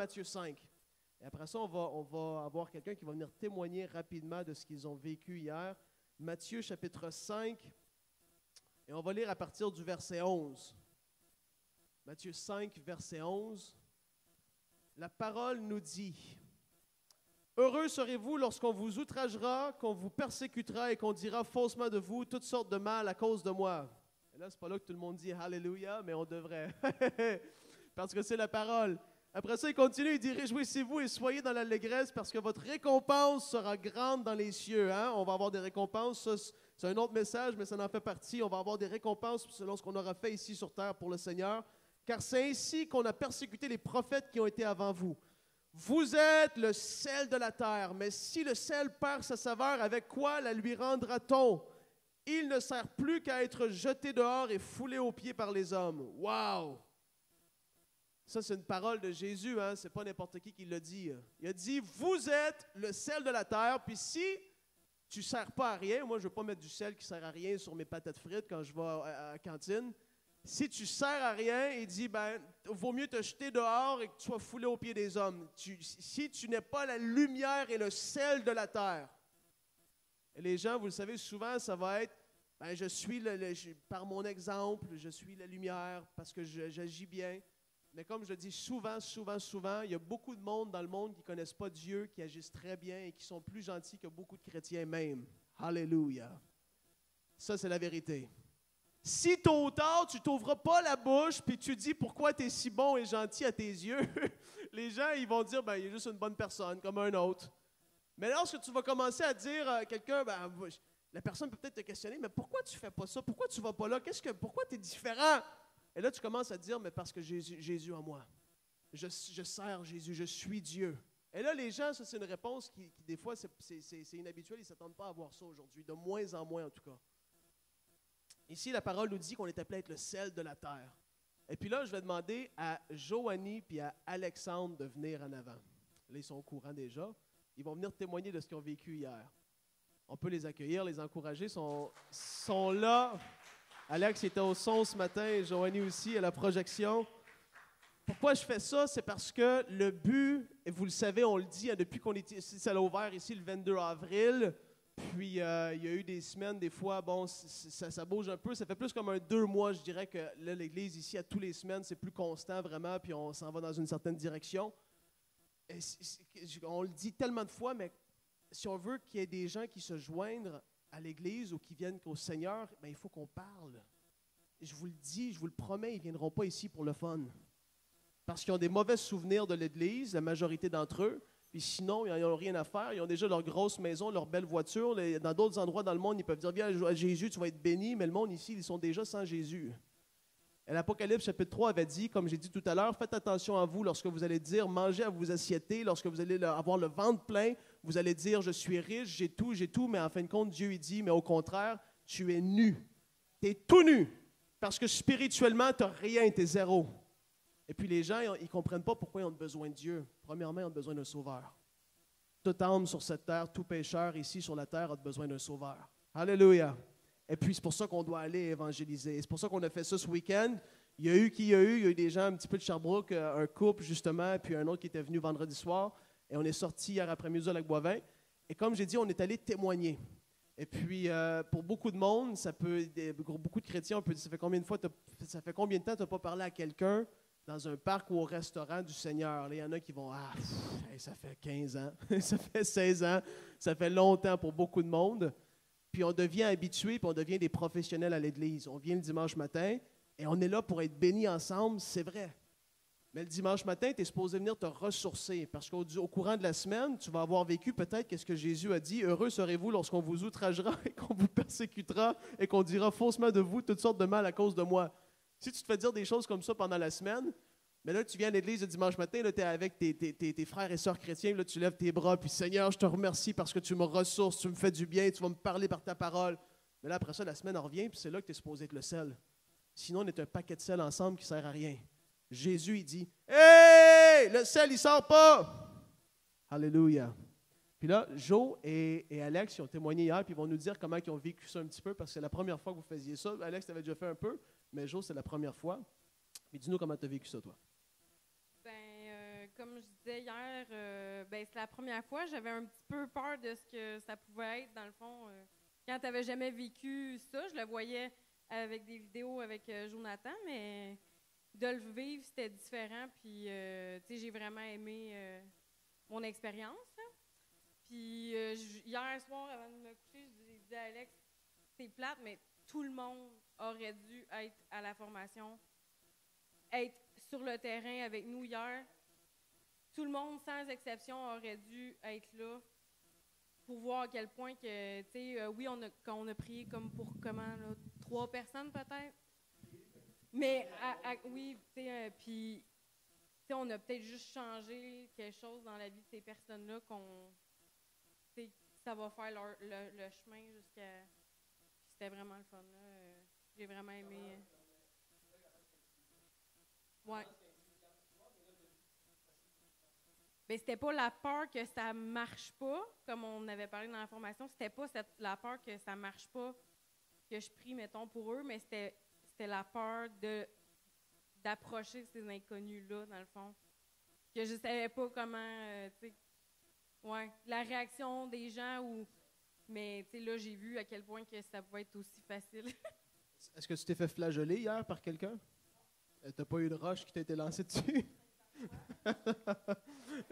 Matthieu 5. Et après ça, on va avoir quelqu'un qui va venir témoigner rapidement de ce qu'ils ont vécu hier. Matthieu chapitre 5, et on va lire à partir du verset 11. Matthieu 5, verset 11. La parole nous dit, « Heureux serez-vous lorsqu'on vous outragera, qu'on vous persécutera et qu'on dira faussement de vous toutes sortes de mal à cause de moi. » Et là, c'est pas là que tout le monde dit « Alléluia », mais on devrait. Parce que c'est la parole. Après ça, il continue, il dit « Réjouissez-vous et soyez dans l'allégresse parce que votre récompense sera grande dans les cieux. » Hein? On va avoir des récompenses. Ça, c'est un autre message, mais ça en fait partie. On va avoir des récompenses selon ce qu'on aura fait ici sur terre pour le Seigneur. Car c'est ainsi qu'on a persécuté les prophètes qui ont été avant vous. Vous êtes le sel de la terre, mais si le sel perd sa saveur, avec quoi la lui rendra-t-on? Il ne sert plus qu'à être jeté dehors et foulé aux pieds par les hommes. Wow! Ça, c'est une parole de Jésus, hein? Ce n'est pas n'importe qui l'a dit. Il a dit, vous êtes le sel de la terre, puis si tu ne sers pas à rien, moi je ne veux pas mettre du sel qui ne sert à rien sur mes patates frites quand je vais à la cantine. Si tu ne sers à rien, il dit, ben, vaut mieux te jeter dehors et que tu sois foulé aux pieds des hommes. Si tu n'es pas la lumière et le sel de la terre. Et les gens, vous le savez, souvent, ça va être, ben, par mon exemple, je suis la lumière parce que j'agis bien. Mais comme je le dis souvent, il y a beaucoup de monde dans le monde qui ne connaissent pas Dieu, qui agissent très bien et qui sont plus gentils que beaucoup de chrétiens même. Alléluia. Ça, c'est la vérité. Si tôt ou tard, tu t'ouvres pas la bouche puis tu dis pourquoi tu es si bon et gentil à tes yeux, les gens ils vont dire, ben, il est juste une bonne personne comme un autre. Mais lorsque tu vas commencer à dire à quelqu'un, ben, la personne peut peut-être te questionner, mais pourquoi tu fais pas ça? Pourquoi tu vas pas là? Pourquoi tu es différent? Et là, tu commences à dire, mais parce que Jésus en moi. Je sers Jésus, je suis Dieu. Et là, les gens, ça c'est une réponse qui des fois, c'est inhabituel, ils ne s'attendent pas à voir ça aujourd'hui, de moins en moins en tout cas. Ici, la parole nous dit qu'on est appelé à être le sel de la terre. Et puis là, je vais demander à Joanie et à Alexandre de venir en avant. Là, ils sont au courant déjà. Ils vont venir témoigner de ce qu'ils ont vécu hier. On peut les accueillir, les encourager, sont là. Alex était au son ce matin, et Joanie aussi, à la projection. Pourquoi je fais ça? C'est parce que le but, et vous le savez, on le dit, hein, depuis qu'on est ici, ça l'a ouvert ici le 22 avril, puis il y a eu des semaines, des fois, bon, ça bouge un peu. Ça fait plus comme 2 mois, je dirais, que là, l'Église ici, à tous les semaines, c'est plus constant vraiment, puis on s'en va dans une certaine direction. Et on le dit tellement de fois, mais si on veut qu'il y ait des gens qui se joignent à l'Église ou qui viennent au Seigneur, bien, il faut qu'on parle. Je vous le dis, je vous le promets, ils ne viendront pas ici pour le fun. Parce qu'ils ont des mauvais souvenirs de l'Église, la majorité d'entre eux. Puis sinon, ils n'ont rien à faire. Ils ont déjà leur grosse maison, leur belle voiture. Dans d'autres endroits dans le monde, ils peuvent dire, viens à Jésus, tu vas être béni. Mais le monde ici, ils sont déjà sans Jésus. Et l'Apocalypse chapitre 3 avait dit, comme j'ai dit tout à l'heure, faites attention à vous lorsque vous allez dire, mangez à vous assietter. Lorsque vous allez avoir le ventre plein, vous allez dire, je suis riche, j'ai tout. Mais en fin de compte, Dieu il dit, mais au contraire, tu es nu. Tu es tout nu. Parce que spirituellement, tu n'as rien, tu es zéro. Et puis les gens, ils ne comprennent pas pourquoi ils ont besoin de Dieu. Premièrement, ils ont besoin d'un sauveur. Toute âme sur cette terre, tout pécheur ici sur la terre a besoin d'un sauveur. Alléluia. Et puis c'est pour ça qu'on doit aller évangéliser. Et c'est pour ça qu'on a fait ça ce week-end. Il y a eu des gens un petit peu de Sherbrooke, un couple justement, puis un autre qui était venu vendredi soir. Et on est sorti hier après-midi à Lac-Boivin. Et comme j'ai dit, on est allé témoigner. Et puis, pour beaucoup de monde, beaucoup de chrétiens, on peut dire, ça fait combien de temps tu n'as pas parlé à quelqu'un dans un parc ou au restaurant du Seigneur? Il y en a qui vont, ça fait 15 ans, ça fait 16 ans, ça fait longtemps pour beaucoup de monde. Puis on devient habitué, puis on devient des professionnels à l'Église. On vient le dimanche matin et on est là pour être bénis ensemble, c'est vrai. Mais le dimanche matin, tu es supposé venir te ressourcer parce qu'au courant de la semaine, tu vas avoir vécu peut-être qu'est-ce que Jésus a dit. Heureux serez-vous lorsqu'on vous outragera et qu'on vous persécutera et qu'on dira faussement de vous toutes sortes de mal à cause de moi. Si tu te fais dire des choses comme ça pendant la semaine, mais là, tu viens à l'église le dimanche matin, tu es avec tes frères et sœurs chrétiens, là, tu lèves tes bras, puis Seigneur, je te remercie parce que tu me ressources, tu me fais du bien, tu vas me parler par ta parole. Mais là, après ça, la semaine en revient, puis c'est là que tu es supposé être le sel. Sinon, on est un paquet de sel ensemble qui ne sert à rien. Jésus, il dit, « Hey! Le sel, il ne sort pas! » Alléluia. Puis là, Joe et Alex, ils ont témoigné hier, puis ils vont nous dire comment ils ont vécu ça un petit peu, parce que c'est la première fois que vous faisiez ça. Alex, tu avais déjà fait un peu, mais Joe, c'est la première fois. Mais dis-nous comment tu as vécu ça, toi. comme je disais hier, ben, c'est la première fois. J'avais un petit peu peur de ce que ça pouvait être, dans le fond. Quand tu n'avais jamais vécu ça, je le voyais avec des vidéos avec Jonathan, mais de le vivre, c'était différent. Puis, tu sais, j'ai vraiment aimé mon expérience. Là. Puis, hier soir, avant de me coucher, j'ai dit à Alex, c'est plate, mais tout le monde aurait dû être à la formation, être sur le terrain avec nous hier. Tout le monde, sans exception, aurait dû être là pour voir à quel point que, tu sais, oui, quand on a prié comme pour, 3 personnes peut-être? Mais, oui, tu sais, puis, tu sais, on a peut-être juste changé quelque chose dans la vie de ces personnes-là tu sais, ça va faire le chemin jusqu'à... C'était vraiment le fun, là. J'ai vraiment aimé... Ouais. Mais c'était pas la peur que ça marche pas, comme on avait parlé dans la formation. C'était pas la peur que ça marche pas que je prie, mettons, pour eux, mais c'était la peur d'approcher ces inconnus-là, dans le fond. Que je savais pas comment, tu sais, ouais, la réaction des gens mais, tu sais, là, j'ai vu à quel point que ça pouvait être aussi facile. Est-ce que tu t'es fait flageoler hier par quelqu'un? T'as pas eu de roche qui t'a été lancée dessus?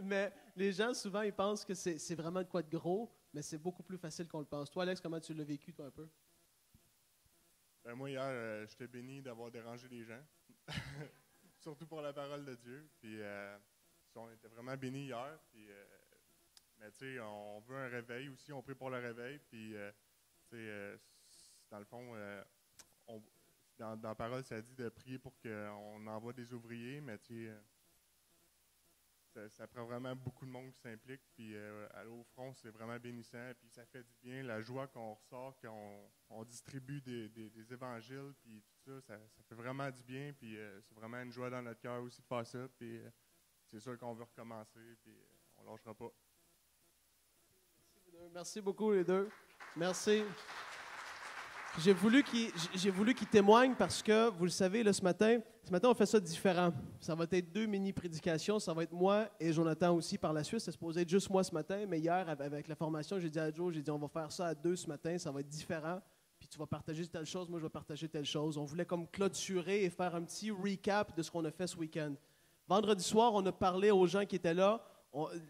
Mais les gens, souvent, ils pensent que c'est vraiment de quoi de gros, mais c'est beaucoup plus facile qu'on le pense. Toi, Alex, comment tu l'as vécu, toi, un peu? Ben moi, hier, j'étais béni d'avoir dérangé les gens, surtout pour la parole de Dieu. Puis, on était vraiment bénis hier. Puis, mais tu sais, on veut un réveil aussi, on prie pour le réveil. Puis, tu sais, dans le fond, dans la parole, ça dit de prier pour qu'on envoie des ouvriers, mais tu sais, ça prend vraiment beaucoup de monde qui s'implique. Puis, aller au front, c'est vraiment bénissant. Puis, ça fait du bien. La joie qu'on ressort, qu'on distribue des évangiles, puis tout ça, ça fait vraiment du bien. Puis, c'est vraiment une joie dans notre cœur aussi de faire ça. Puis, c'est sûr qu'on veut recommencer. Puis, on ne lâchera pas. Merci beaucoup, les deux. Merci. J'ai voulu qu'ils témoignent parce que, vous le savez, là, ce matin, on fait ça différent. Ça va être 2 mini-prédications. Ça va être moi et Jonathan aussi par la suite. C'est supposé être juste moi ce matin, mais hier, avec la formation, j'ai dit à Joe, on va faire ça à 2 ce matin. Ça va être différent. Puis tu vas partager telle chose, moi je vais partager telle chose. On voulait comme clôturer et faire un petit recap de ce qu'on a fait ce week-end. Vendredi soir, on a parlé aux gens qui étaient là.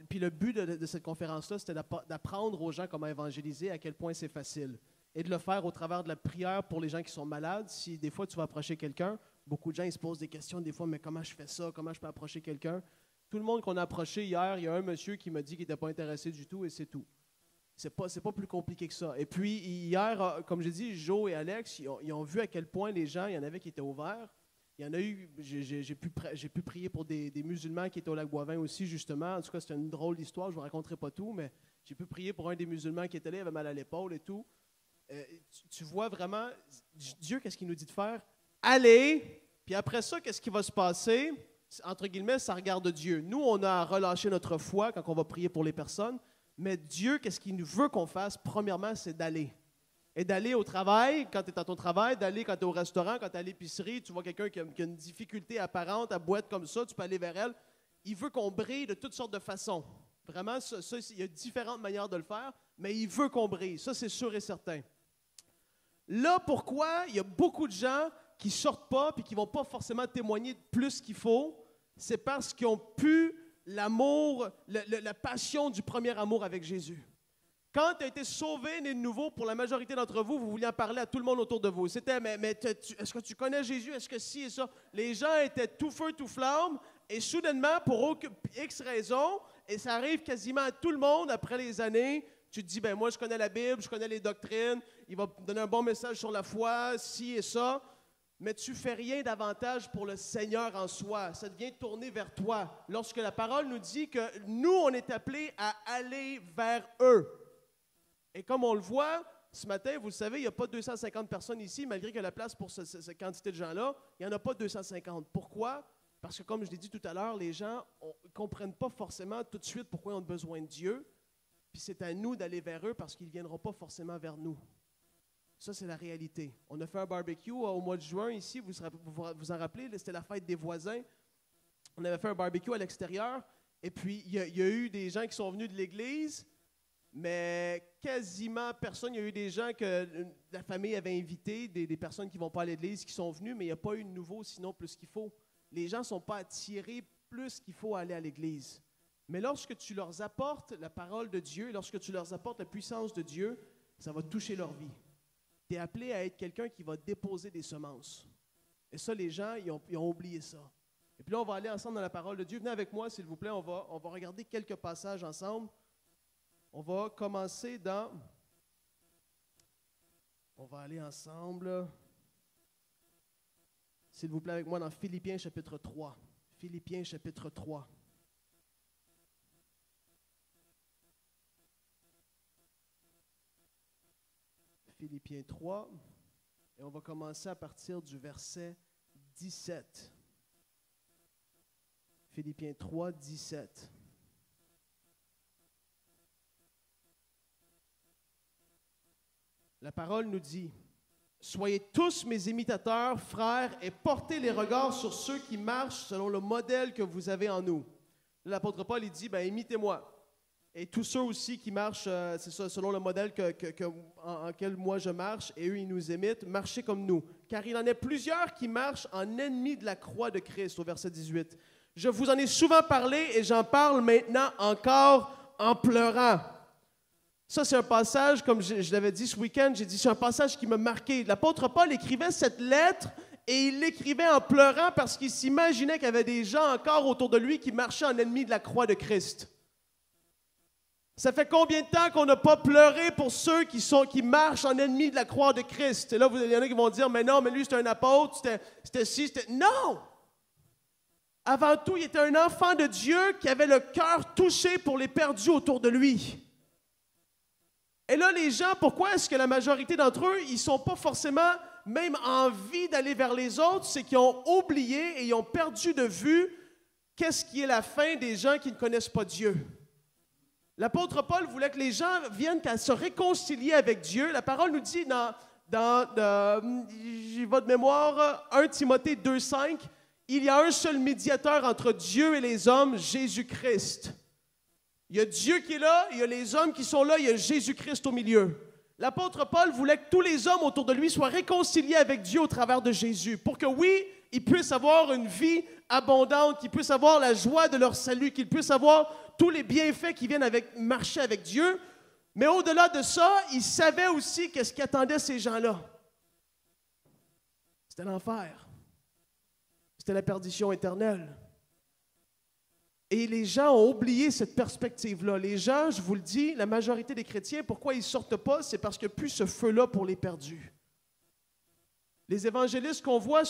Puis le but de cette conférence-là, c'était d'apprendre aux gens comment évangéliser, à quel point c'est facile. Et de le faire au travers de la prière pour les gens qui sont malades. Si des fois tu vas approcher quelqu'un, beaucoup de gens ils se posent des questions des fois, mais comment je fais ça? Comment je peux approcher quelqu'un? Tout le monde qu'on a approché hier, il y a un monsieur qui m'a dit qu'il n'était pas intéressé du tout et c'est tout. C'est pas plus compliqué que ça. Et puis hier, comme j'ai dit, Joe et Alex, ils ont vu à quel point les gens, il y en avait qui étaient ouverts. Il y en a eu, j'ai pu prier pour des musulmans qui étaient au lac Boivin aussi, justement. En tout cas, c'était une drôle d'histoire, je ne vous raconterai pas tout, mais j'ai pu prier pour un des musulmans qui était là, il avait mal à l'épaule et tout. Tu vois vraiment, Dieu, qu'est-ce qu'il nous dit de faire? Allez! Puis après ça, qu'est-ce qui va se passer? Entre guillemets, ça regarde Dieu. Nous, on a à relâcher notre foi quand on va prier pour les personnes, mais Dieu, qu'est-ce qu'il veut qu'on fasse? Premièrement, c'est d'aller. Et d'aller au travail, quand tu es à ton travail, d'aller quand tu es au restaurant, quand tu es à l'épicerie, tu vois quelqu'un qui a une difficulté apparente à boire comme ça, tu peux aller vers elle. Il veut qu'on brille de toutes sortes de façons. Vraiment, ça, il y a différentes manières de le faire, mais il veut qu'on brille. Ça, c'est sûr et certain. Là, pourquoi il y a beaucoup de gens qui ne sortent pas et qui ne vont pas forcément témoigner plus qu'il faut? C'est parce qu'ils ont pu l'amour, la passion du premier amour avec Jésus. Quand tu as été sauvé, né de nouveau, pour la majorité d'entre vous, vous vouliez en parler à tout le monde autour de vous. C'était, mais est-ce que tu connais Jésus? Est-ce que si et ça? Les gens étaient tout feu, tout flamme, et soudainement, pour X raison, et ça arrive quasiment à tout le monde après les années, tu te dis, ben moi, je connais la Bible, je connais les doctrines, il va me donner un bon message sur la foi, ci et ça, mais tu ne fais rien davantage pour le Seigneur en soi. Ça devient tourné vers toi. Lorsque la parole nous dit que nous, on est appelés à aller vers eux. Et comme on le voit, ce matin, vous le savez, il n'y a pas 250 personnes ici, malgré qu'il y a la place pour cette quantité de gens-là. Il n'y en a pas 250. Pourquoi? Parce que, comme je l'ai dit tout à l'heure, les gens ne comprennent pas forcément tout de suite pourquoi ils ont besoin de Dieu. Puis c'est à nous d'aller vers eux parce qu'ils ne viendront pas forcément vers nous. Ça, c'est la réalité. On a fait un barbecue au mois de juin ici, vous en rappelez, c'était la fête des voisins. On avait fait un barbecue à l'extérieur. Et puis, il y a eu des gens qui sont venus de l'Église, mais quasiment personne. Il y a eu des gens que la famille avait invités, des personnes qui ne vont pas à l'Église, qui sont venues, mais il n'y a pas eu de nouveau, sinon plus qu'il faut. Les gens ne sont pas attirés plus qu'il faut à aller à l'Église. Mais lorsque tu leur apportes la parole de Dieu, lorsque tu leur apportes la puissance de Dieu, ça va toucher leur vie. Tu es appelé à être quelqu'un qui va déposer des semences. Et ça, les gens, ils ont oublié ça. Et puis là, on va aller ensemble dans la parole de Dieu. Venez avec moi, s'il vous plaît, on va regarder quelques passages ensemble. On va commencer dans... On va aller ensemble, s'il vous plaît, avec moi dans Philippiens chapitre 3. Philippiens chapitre 3. Philippiens 3, et on va commencer à partir du verset 17. Philippiens 3, 17. La parole nous dit, « Soyez tous mes imitateurs, frères, et portez les regards sur ceux qui marchent selon le modèle que vous avez en nous. » L'apôtre Paul, il dit, « Imitez-moi. » Et tous ceux aussi qui marchent, c'est ça, selon le modèle en quel moi je marche, et eux, ils nous imitent, marchez comme nous. Car il en est plusieurs qui marchent en ennemis de la croix de Christ, au verset 18. Je vous en ai souvent parlé et j'en parle maintenant encore en pleurant. Ça, c'est un passage, comme je l'avais dit ce week-end, j'ai dit, c'est un passage qui m'a marqué. L'apôtre Paul écrivait cette lettre et il l'écrivait en pleurant parce qu'il s'imaginait qu'il y avait des gens encore autour de lui qui marchaient en ennemis de la croix de Christ. Ça fait combien de temps qu'on n'a pas pleuré pour ceux qui marchent en ennemis de la croix de Christ? Et là, il y en a qui vont dire, mais non, mais lui, c'était un apôtre, c'était ci, c'était... Non! Avant tout, il était un enfant de Dieu qui avait le cœur touché pour les perdus autour de lui. Et là, les gens, pourquoi est-ce que la majorité d'entre eux, ils ne sont pas forcément même envie d'aller vers les autres? C'est qu'ils ont oublié et ils ont perdu de vue qu'est-ce qui est la fin des gens qui ne connaissent pas Dieu. L'apôtre Paul voulait que les gens viennent à se réconcilier avec Dieu. La parole nous dit j'ai votre mémoire, 1 Timothée 2,5, il y a un seul médiateur entre Dieu et les hommes, Jésus-Christ. Il y a Dieu qui est là, il y a les hommes qui sont là, il y a Jésus-Christ au milieu. L'apôtre Paul voulait que tous les hommes autour de lui soient réconciliés avec Dieu au travers de Jésus, pour que oui, ils puissent avoir une vie abondante, qu'ils puissent avoir la joie de leur salut, qu'ils puissent avoir tous les bienfaits qui viennent marcher avec Dieu. Mais au-delà de ça, il savait aussi qu'est-ce qui attendait ces gens-là. C'était l'enfer. C'était la perdition éternelle. Et les gens ont oublié cette perspective-là. Les gens, je vous le dis, la majorité des chrétiens, pourquoi ils ne sortent pas? C'est parce qu'il n'y a plus ce feu-là pour les perdus. Les évangélistes qu'on voit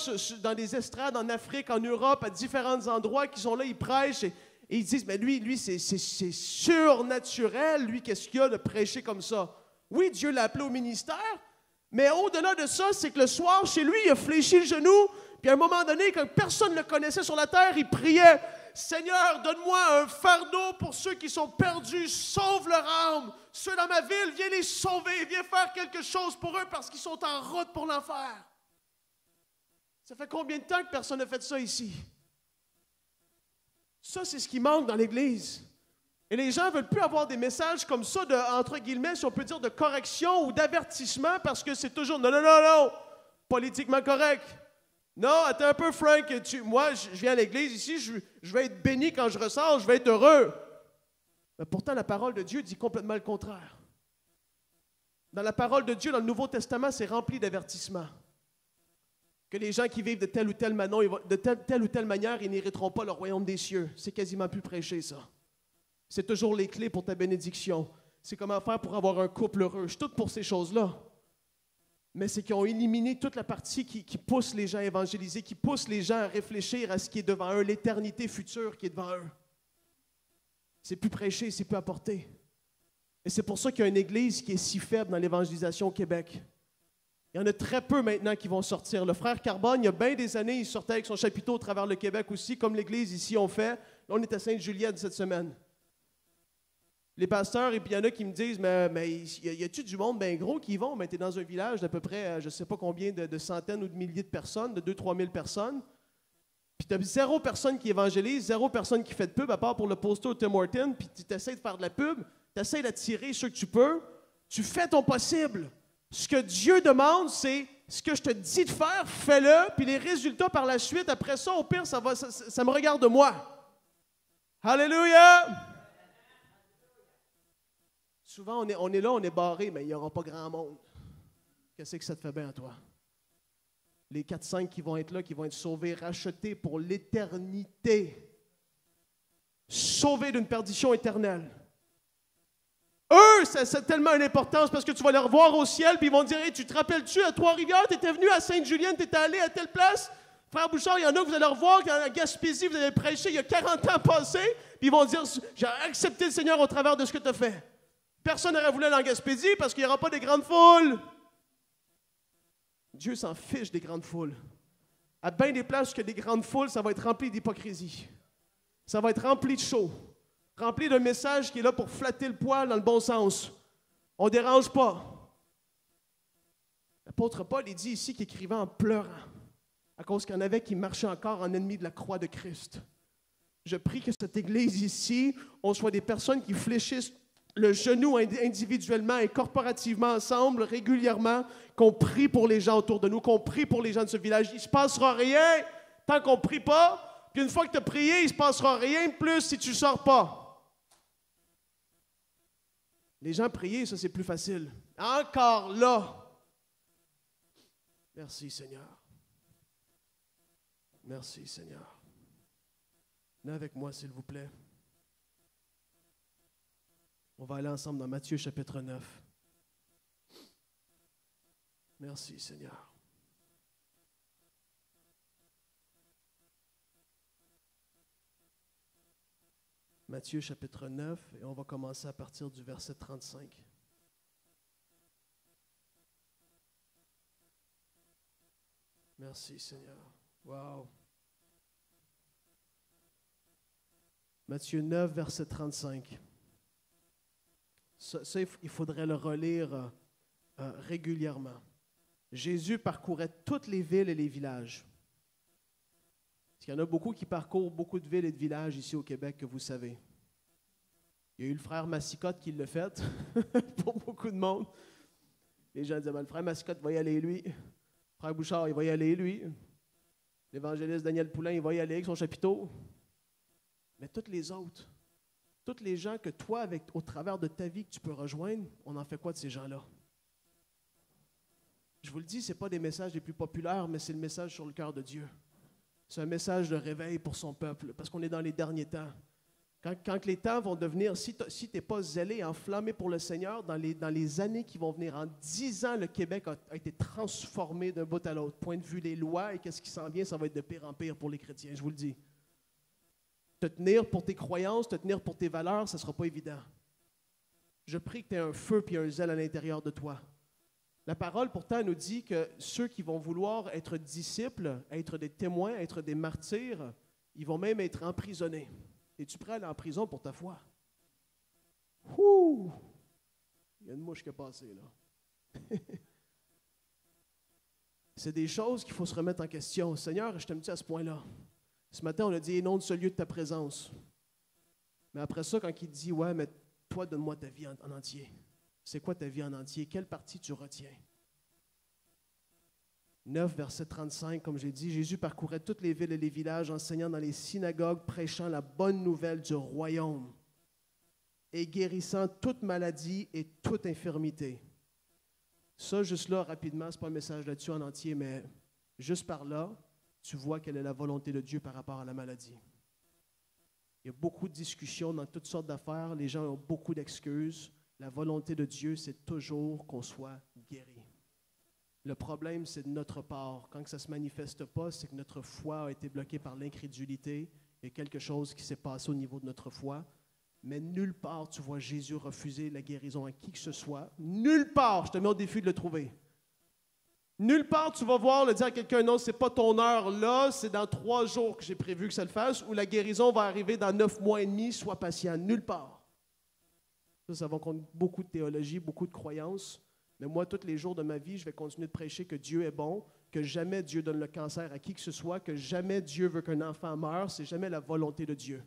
dans des estrades en Afrique, en Europe, à différents endroits, qui sont là, ils prêchent et ils disent, mais lui c'est surnaturel, lui, qu'est-ce qu'il y a de prêcher comme ça? Oui, Dieu l'a appelé au ministère, mais au-delà de ça, c'est que le soir, chez lui, il a fléchi le genou, puis à un moment donné, quand personne ne le connaissait sur la terre, il priait, Seigneur, donne-moi un fardeau pour ceux qui sont perdus, sauve leur âme. Ceux dans ma ville, viens les sauver, viens faire quelque chose pour eux parce qu'ils sont en route pour l'enfer. Ça fait combien de temps que personne n'a fait ça ici? Ça, c'est ce qui manque dans l'Église. Et les gens ne veulent plus avoir des messages comme ça, entre guillemets, si on peut dire, de correction ou d'avertissement, parce que c'est toujours, non, politiquement correct. Non, attends un peu, Frank, moi, je viens à l'Église ici, je vais être béni quand je ressors, je vais être heureux. Mais pourtant, la parole de Dieu dit complètement le contraire. Dans la parole de Dieu, dans le Nouveau Testament, c'est rempli d'avertissements. Que les gens qui vivent de telle ou telle manière, ils n'hériteront pas le royaume des cieux. C'est quasiment plus prêché, ça. C'est toujours les clés pour ta bénédiction. C'est comment faire pour avoir un couple heureux. Je suis tout pour ces choses-là. Mais c'est qu'ils ont éliminé toute la partie qui pousse les gens à évangéliser, qui pousse les gens à réfléchir à ce qui est devant eux, l'éternité future qui est devant eux. C'est plus prêché, c'est plus apporté. Et c'est pour ça qu'il y a une église qui est si faible dans l'évangélisation au Québec. Il y en a très peu maintenant qui vont sortir. Le frère Carbone, il y a bien des années, il sortait avec son chapiteau au travers le Québec aussi, comme l'église ici on fait. Là, on est à Sainte-Juliette cette semaine. Les pasteurs, et puis il y en a qui me disent, mais y a-tu du monde bien gros qui y vont? Mais tu es dans un village d'à peu près, je ne sais pas combien de centaines ou de milliers de personnes, de 2-3 000 personnes. Puis tu as zéro personne qui évangélise, zéro personne qui fait de pub, à part pour le poster au Tim Hortons, puis tu essaies de faire de la pub, tu essaies d'attirer ceux que tu peux, tu fais ton possible. Ce que Dieu demande, c'est ce que je te dis de faire, fais-le, puis les résultats par la suite, après ça, au pire, ça me regarde moi. Alléluia! Souvent, on est là, on est barré, mais il n'y aura pas grand monde. Qu'est-ce que ça te fait bien à toi? Les 4-5 qui vont être là, qui vont être sauvés, rachetés pour l'éternité. Sauvés d'une perdition éternelle. Eux, ça a tellement une importance parce que tu vas les revoir au ciel puis ils vont te dire hey, tu te rappelles-tu, à Trois-Rivières, tu étais venu à Sainte-Julienne, tu étais allé à telle place? Frère Bouchard, il y en a que vous allez revoir, à Gaspésie, vous allez prêcher il y a 40 ans passés, puis ils vont dire j'ai accepté le Seigneur au travers de ce que tu as fait. Personne n'aurait voulu aller en Gaspésie parce qu'il n'y aura pas de grandes foules. Dieu s'en fiche des grandes foules. À bien des places où il y a des grandes foules, ça va être rempli d'hypocrisie. Ça va être rempli de show. Rempli d'un message qui est là pour flatter le poil dans le bon sens. On ne dérange pas. L'apôtre Paul, il dit ici qu'il écrivait en pleurant à cause qu'il y en avait qui marchaient encore en ennemi de la croix de Christ. Je prie que cette Église ici, on soit des personnes qui fléchissent le genou individuellement et corporativement ensemble, régulièrement, qu'on prie pour les gens autour de nous, qu'on prie pour les gens de ce village. Il ne se passera rien tant qu'on ne prie pas. Puis une fois que tu as prié, il ne se passera rien de plus si tu ne sors pas. Les gens prier, ça c'est plus facile. Encore là. Merci Seigneur. Merci Seigneur. Venez avec moi s'il vous plaît. On va aller ensemble dans Matthieu chapitre 9. Merci Seigneur. Matthieu chapitre 9, et on va commencer à partir du verset 35. Merci Seigneur. Wow. Matthieu 9, verset 35. Ça, il faudrait le relire régulièrement. Jésus parcourait toutes les villes et les villages. Il y en a beaucoup qui parcourent beaucoup de villes et de villages ici au Québec, que vous savez. Il y a eu le frère Massicotte qui l'a fait, pour beaucoup de monde. Les gens disaient, le frère Massicotte va y aller, lui. Le frère Bouchard, il va y aller, lui. L'évangéliste Daniel Poulain, il va y aller avec son chapiteau. Mais toutes les autres, tous les gens que toi, au travers de ta vie, que tu peux rejoindre, on en fait quoi de ces gens-là? Je vous le dis, ce n'est pas des messages les plus populaires, mais c'est le message sur le cœur de Dieu. C'est un message de réveil pour son peuple, parce qu'on est dans les derniers temps. Quand les temps vont devenir, si tu n'es pas zélé, enflammé pour le Seigneur, dans les années qui vont venir, en 10 ans, le Québec a été transformé d'un bout à l'autre. Point de vue des lois et qu'est-ce qui s'en vient, ça va être de pire en pire pour les chrétiens, je vous le dis. Te tenir pour tes croyances, te tenir pour tes valeurs, ça ne sera pas évident. Je prie que tu aies un feu et un zèle à l'intérieur de toi. La parole, pourtant, nous dit que ceux qui vont vouloir être disciples, être des témoins, être des martyrs, ils vont même être emprisonnés. Es-tu prêt à aller en prison pour ta foi? Ouh! Il y a une mouche qui est passée, là. C'est des choses qu'il faut se remettre en question. Seigneur, je t'aime-tu à ce point-là? Ce matin, on a dit, non de ce lieu de ta présence. Mais après ça, quand il dit, ouais, mais toi, donne-moi ta vie en entier. C'est quoi ta vie en entier? Quelle partie tu retiens? 9, verset 35, comme j'ai dit, Jésus parcourait toutes les villes et les villages, enseignant dans les synagogues, prêchant la bonne nouvelle du royaume et guérissant toute maladie et toute infirmité. Ça, juste là, rapidement, ce n'est pas un message là-dessus en entier, mais juste par là, tu vois quelle est la volonté de Dieu par rapport à la maladie. Il y a beaucoup de discussions dans toutes sortes d'affaires, les gens ont beaucoup d'excuses. La volonté de Dieu, c'est toujours qu'on soit guéri. Le problème, c'est de notre part. Quand ça ne se manifeste pas, c'est que notre foi a été bloquée par l'incrédulité. Il y a quelque chose qui s'est passé au niveau de notre foi. Mais nulle part, tu vois Jésus refuser la guérison à qui que ce soit. Nulle part, je te mets au défi de le trouver. Nulle part, tu vas voir le dire à quelqu'un, non, ce n'est pas ton heure là, c'est dans 3 jours que j'ai prévu que ça le fasse, ou la guérison va arriver dans 9 mois et demi, sois patient. Nulle part. Ça va contre beaucoup de théologie, beaucoup de croyances. Mais moi, tous les jours de ma vie, je vais continuer de prêcher que Dieu est bon, que jamais Dieu donne le cancer à qui que ce soit, que jamais Dieu veut qu'un enfant meure. C'est jamais la volonté de Dieu.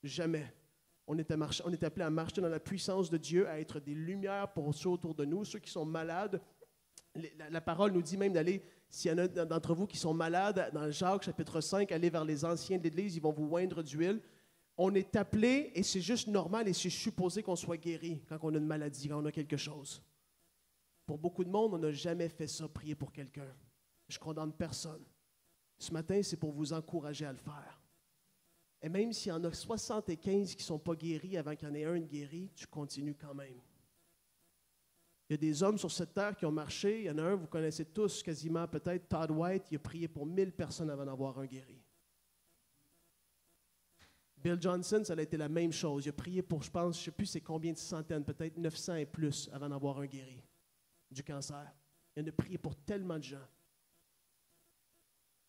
Jamais. On est appelé à marcher dans la puissance de Dieu, à être des lumières pour ceux autour de nous, ceux qui sont malades. La parole nous dit même d'aller, s'il y en a d'entre vous qui sont malades, dans Jacques chapitre 5, allez vers les anciens de l'Église, ils vont vous oindre d'huile. On est appelé, et c'est juste normal, et c'est supposé qu'on soit guéri quand on a une maladie, quand on a quelque chose. Pour beaucoup de monde, on n'a jamais fait ça, prier pour quelqu'un. Je ne condamne personne. Ce matin, c'est pour vous encourager à le faire. Et même s'il y en a 75 qui ne sont pas guéris avant qu'il y en ait un guéri, tu continues quand même. Il y a des hommes sur cette terre qui ont marché. Il y en a un, vous connaissez tous quasiment peut-être, Todd White, il a prié pour 1000 personnes avant d'avoir un guéri. Bill Johnson, ça a été la même chose. Il a prié pour, je pense, je ne sais plus c'est combien de centaines, peut-être 900 et plus avant d'avoir un guéri du cancer. Il a prié pour tellement de gens.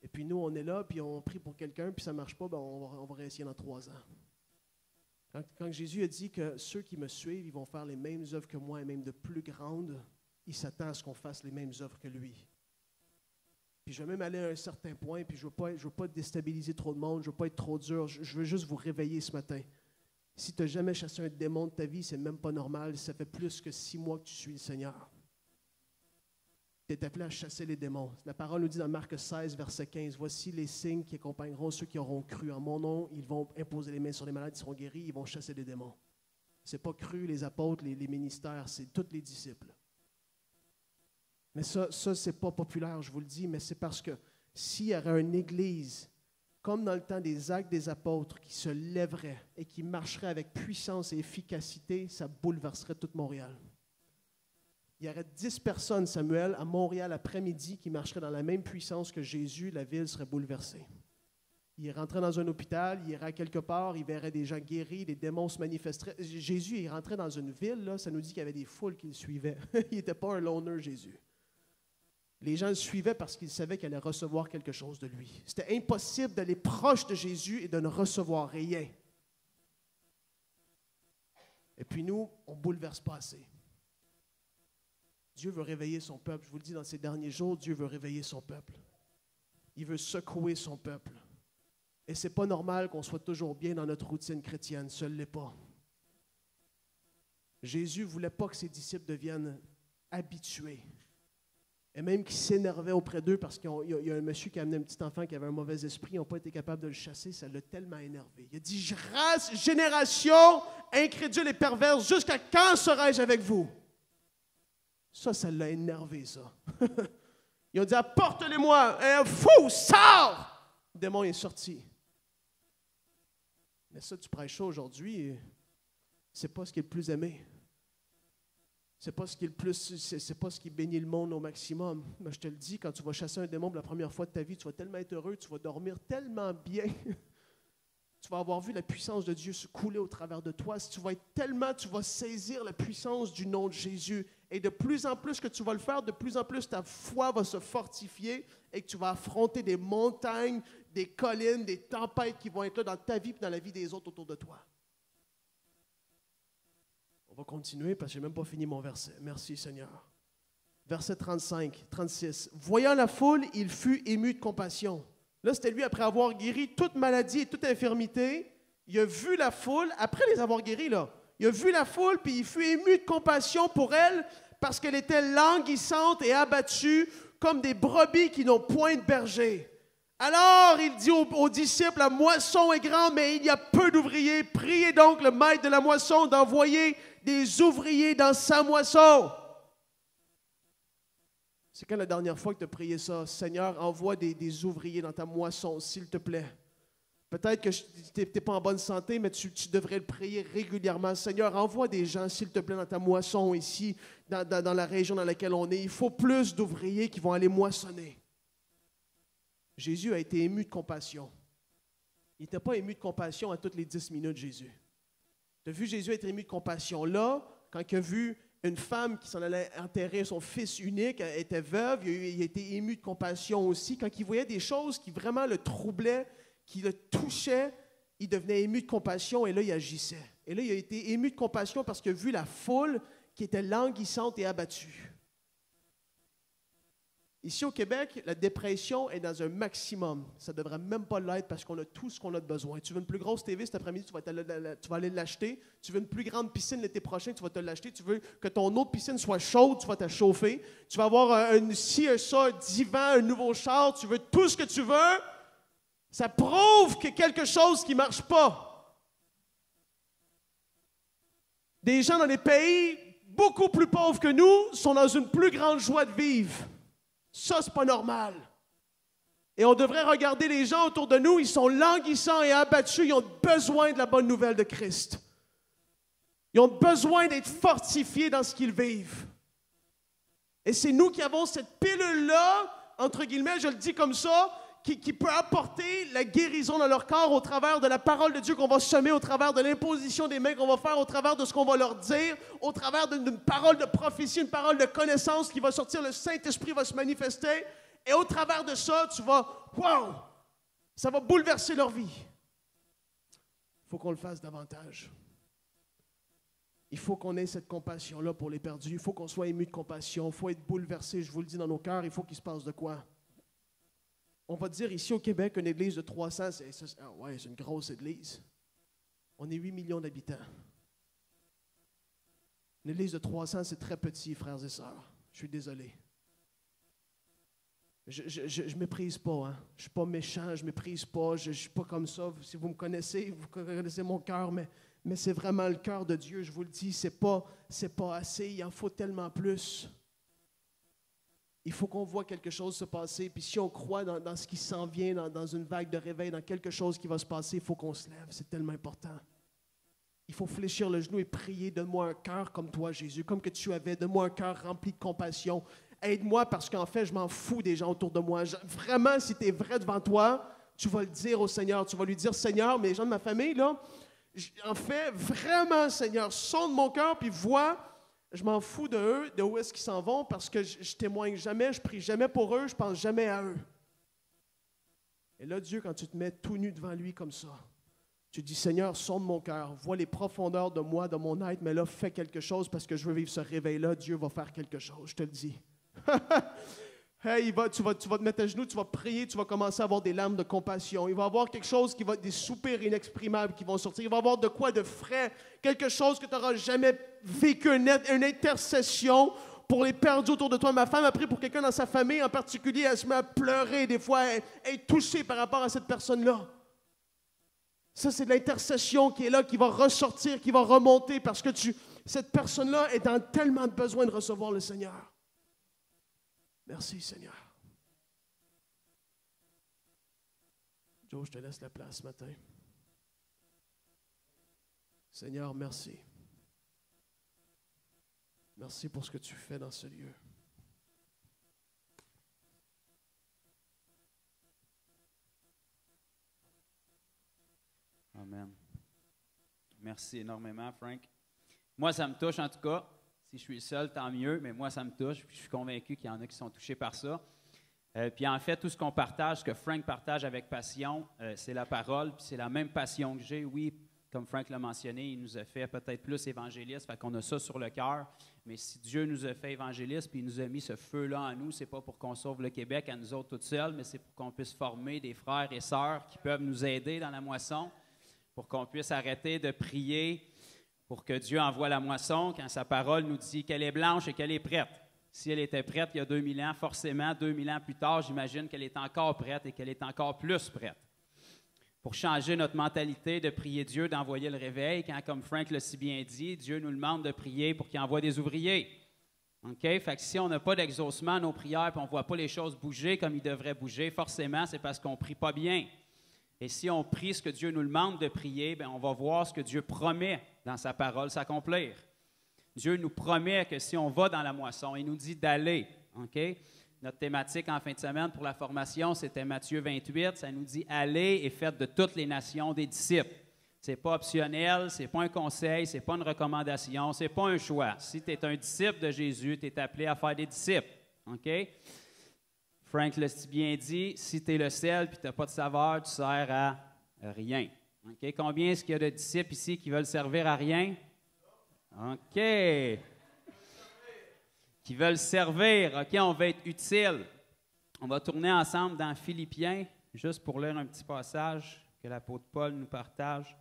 Et puis nous, on est là, puis on prie pour quelqu'un, puis ça ne marche pas, ben on va réessayer dans 3 ans. Quand Jésus a dit que ceux qui me suivent, ils vont faire les mêmes œuvres que moi, et même de plus grandes, il s'attend à ce qu'on fasse les mêmes œuvres que lui. Puis je vais même aller à un certain point, puis je ne veux pas déstabiliser trop de monde, je ne veux pas être trop dur, je veux juste vous réveiller ce matin. Si tu n'as jamais chassé un démon de ta vie, c'est même pas normal, ça fait plus que 6 mois que tu suis le Seigneur. Tu es appelé à chasser les démons. La parole nous dit dans Marc 16, verset 15, « Voici les signes qui accompagneront ceux qui auront cru. En mon nom, ils vont imposer les mains sur les malades, ils seront guéris, ils vont chasser les démons. » Ce n'est pas cru les apôtres, les ministères, c'est tous les disciples. Mais ça ce n'est pas populaire, je vous le dis, mais c'est parce que s'il y aurait une église, comme dans le temps des actes des apôtres, qui se lèverait et qui marcherait avec puissance et efficacité, ça bouleverserait toute Montréal. Il y aurait 10 personnes, Samuel, à Montréal après-midi qui marcheraient dans la même puissance que Jésus, la ville serait bouleversée. Il rentrait dans un hôpital, il irait quelque part, il verrait des gens guéris, les démons se manifesteraient. Jésus, il rentrait dans une ville, là, ça nous dit qu'il y avait des foules qui le suivaient. Il n'était pas un loner, Jésus. Les gens le suivaient parce qu'ils savaient qu'il allait recevoir quelque chose de lui. C'était impossible d'aller proche de Jésus et de ne recevoir rien. Et puis nous, on ne bouleverse pas assez. Dieu veut réveiller son peuple. Je vous le dis, dans ces derniers jours, Dieu veut réveiller son peuple. Il veut secouer son peuple. Et ce n'est pas normal qu'on soit toujours bien dans notre routine chrétienne. Ce ne l'est pas. Jésus ne voulait pas que ses disciples deviennent habitués. Et même qu'ils s'énervaient auprès d'eux parce qu'il y a un monsieur qui a amené un petit enfant qui avait un mauvais esprit. Ils n'ont pas été capables de le chasser. Ça l'a tellement énervé. Il a dit, « Génération incrédule et perverse, jusqu'à quand serai-je avec vous? » Ça l'a énervé, ça. Ils ont dit, apporte-les-moi. Un fou, sors! Le démon est sorti. Mais ça, tu prêches ça aujourd'hui, c'est pas ce qui est le plus aimé. C'est pas ce qui est le plus, c'est pas ce qui bénit le monde au maximum. Mais je te le dis, quand tu vas chasser un démon pour la première fois de ta vie, tu vas tellement être heureux, tu vas dormir tellement bien. Tu vas avoir vu la puissance de Dieu se couler au travers de toi. Tu vas saisir la puissance du nom de Jésus. Et de plus en plus que tu vas le faire, de plus en plus ta foi va se fortifier et que tu vas affronter des montagnes, des collines, des tempêtes qui vont être là dans ta vie et dans la vie des autres autour de toi. On va continuer parce que je n'ai même pas fini mon verset. Merci Seigneur. Verset 35, 36. Voyant la foule, il fut ému de compassion. Là, c'était lui, après avoir guéri toute maladie et toute infirmité, il a vu la foule, après les avoir guéris, là, il a vu la foule, puis il fut ému de compassion pour elle, parce qu'elle était languissante et abattue, comme des brebis qui n'ont point de berger. Alors, il dit aux disciples, la moisson est grande, mais il y a peu d'ouvriers. Priez donc le maître de la moisson d'envoyer des ouvriers dans sa moisson. C'est quand la dernière fois que tu as prié ça? Seigneur, envoie des ouvriers dans ta moisson, s'il te plaît. Peut-être que tu n'es pas en bonne santé, mais tu devrais le prier régulièrement. Seigneur, envoie des gens, s'il te plaît, dans ta moisson ici, dans la région dans laquelle on est. Il faut plus d'ouvriers qui vont aller moissonner. Jésus a été ému de compassion. Il n'était pas ému de compassion à toutes les 10 minutes, Jésus. Tu as vu Jésus être ému de compassion là, quand il a vu une femme qui s'en allait enterrer son fils unique, elle était veuve, il a été ému de compassion aussi. Quand il voyait des choses qui vraiment le troublaient, qui le touchaient, il devenait ému de compassion et là, il agissait. Et là, il a été ému de compassion parce qu'il a vu la foule qui était languissante et abattue. Ici au Québec, la dépression est dans un maximum. Ça ne devrait même pas l'être parce qu'on a tout ce qu'on a de besoin. Tu veux une plus grosse TV cet après-midi, tu vas aller l'acheter. Tu veux une plus grande piscine l'été prochain, tu vas te l'acheter. Tu veux que ton autre piscine soit chaude, tu vas te chauffer. Tu vas avoir un divan, un nouveau char. Tu veux tout ce que tu veux. Ça prouve qu'il y a quelque chose qui ne marche pas. Des gens dans des pays beaucoup plus pauvres que nous sont dans une plus grande joie de vivre. Ça, c'est pas normal. Et on devrait regarder les gens autour de nous, ils sont languissants et abattus, ils ont besoin de la bonne nouvelle de Christ. Ils ont besoin d'être fortifiés dans ce qu'ils vivent. Et c'est nous qui avons cette pilule-là, entre guillemets, je le dis comme ça, qui peut apporter la guérison dans leur corps au travers de la parole de Dieu qu'on va semer, au travers de l'imposition des mains qu'on va faire, au travers de ce qu'on va leur dire, au travers d'une parole de prophétie, une parole de connaissance qui va sortir, le Saint-Esprit va se manifester, et au travers de ça, tu vas, wow, ça va bouleverser leur vie. Il faut qu'on le fasse davantage. Il faut qu'on ait cette compassion-là pour les perdus, il faut qu'on soit ému de compassion, il faut être bouleversé, je vous le dis dans nos cœurs, il faut qu'il se passe de quoi? On va dire ici au Québec, une église de 300, c'est une grosse église. On est 8 millions d'habitants. Une église de 300, c'est très petit, frères et sœurs. Je suis désolé. Je ne méprise pas. Hein. Je ne suis pas méchant, je ne méprise pas. Je ne suis pas comme ça. Si vous me connaissez, vous connaissez mon cœur, mais c'est vraiment le cœur de Dieu. Je vous le dis, c'est pas assez. Il en faut tellement plus. Il faut qu'on voit quelque chose se passer. Puis si on croit dans ce qui s'en vient, dans une vague de réveil, dans quelque chose qui va se passer, il faut qu'on se lève. C'est tellement important. Il faut fléchir le genou et prier. Donne-moi un cœur comme toi, Jésus, comme que tu avais. Donne-moi un cœur rempli de compassion. Aide-moi parce qu'en fait, je m'en fous des gens autour de moi. Vraiment, si tu es vrai devant toi, tu vas le dire au Seigneur. Tu vas lui dire, Seigneur, mais les gens de ma famille, là, en fait, vraiment, Seigneur, sonde mon cœur puis vois. Je m'en fous de eux, de où est-ce qu'ils s'en vont, parce que je témoigne jamais, je prie jamais pour eux, je pense jamais à eux. Et là, Dieu, quand tu te mets tout nu devant lui comme ça, tu dis, Seigneur, sonde mon cœur, vois les profondeurs de moi, de mon être, mais là, fais quelque chose parce que je veux vivre ce réveil-là. Dieu va faire quelque chose, je te le dis. Hey, tu vas te mettre à genoux, tu vas prier, tu vas commencer à avoir des larmes de compassion. Il va y avoir quelque chose qui va, des soupirs inexprimables qui vont sortir. Il va y avoir de quoi de frais, quelque chose que tu n'auras jamais vécu, une intercession pour les perdus autour de toi. Ma femme a prié pour quelqu'un dans sa famille en particulier. Elle se met à pleurer des fois, elle est touchée par rapport à cette personne-là. Ça, c'est de l'intercession qui est là, qui va ressortir, qui va remonter parce que cette personne-là est dans tellement de besoin de recevoir le Seigneur. Merci, Seigneur. Joe, je te laisse la place ce matin. Seigneur, merci. Merci pour ce que tu fais dans ce lieu. Amen. Merci énormément, Frank. Moi, ça me touche en tout cas. Si je suis seul, tant mieux, mais moi, ça me touche. Puis je suis convaincu qu'il y en a qui sont touchés par ça. Puis en fait, tout ce qu'on partage, ce que Frank partage avec passion, c'est la parole. Puis c'est la même passion que j'ai. Oui, comme Frank l'a mentionné, il nous a fait peut-être plus évangéliste, fait qu'on a ça sur le cœur. Mais si Dieu nous a fait évangéliste, puis il nous a mis ce feu-là en nous, c'est pas pour qu'on sauve le Québec à nous autres toutes seules, mais c'est pour qu'on puisse former des frères et sœurs qui peuvent nous aider dans la moisson, pour qu'on puisse arrêter de prier pour que Dieu envoie la moisson quand sa parole nous dit qu'elle est blanche et qu'elle est prête. Si elle était prête il y a 2000 ans, forcément, 2000 ans plus tard, j'imagine qu'elle est encore prête et qu'elle est encore plus prête. Pour changer notre mentalité de prier Dieu, d'envoyer le réveil, quand, comme Frank l'a si bien dit, Dieu nous demande de prier pour qu'il envoie des ouvriers. OK? Fait que si on n'a pas d'exaucement à nos prières et on ne voit pas les choses bouger comme ils devraient bouger, forcément, c'est parce qu'on ne prie pas bien. Et si on prie ce que Dieu nous demande de prier, bien, on va voir ce que Dieu promet dans sa parole s'accomplir. Dieu nous promet que si on va dans la moisson, il nous dit d'aller. Okay? Notre thématique en fin de semaine pour la formation, c'était Matthieu 28. Ça nous dit « Allez et faites de toutes les nations des disciples ». Ce n'est pas optionnel, ce n'est pas un conseil, ce n'est pas une recommandation, ce n'est pas un choix. Si tu es un disciple de Jésus, tu es appelé à faire des disciples. Okay? Frank l'a si bien dit, si tu es le sel et tu n'as pas de saveur, tu sers à rien. Okay? Combien est-ce qu'il y a de disciples ici qui veulent servir à rien? OK. Qui veulent servir. OK, on va être utile. On va tourner ensemble dans Philippiens, juste pour lire un petit passage que l'apôtre Paul nous partage.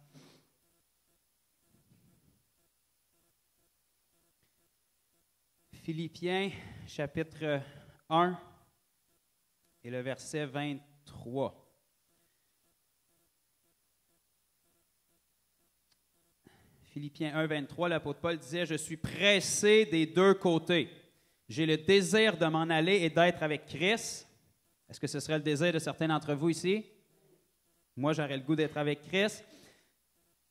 Philippiens, chapitre 1 et le verset 23. Philippiens 1, 23, l'apôtre Paul disait « Je suis pressé des deux côtés. J'ai le désir de m'en aller et d'être avec Christ. » Est-ce que ce serait le désir de certains d'entre vous ici? Moi, j'aurais le goût d'être avec Christ.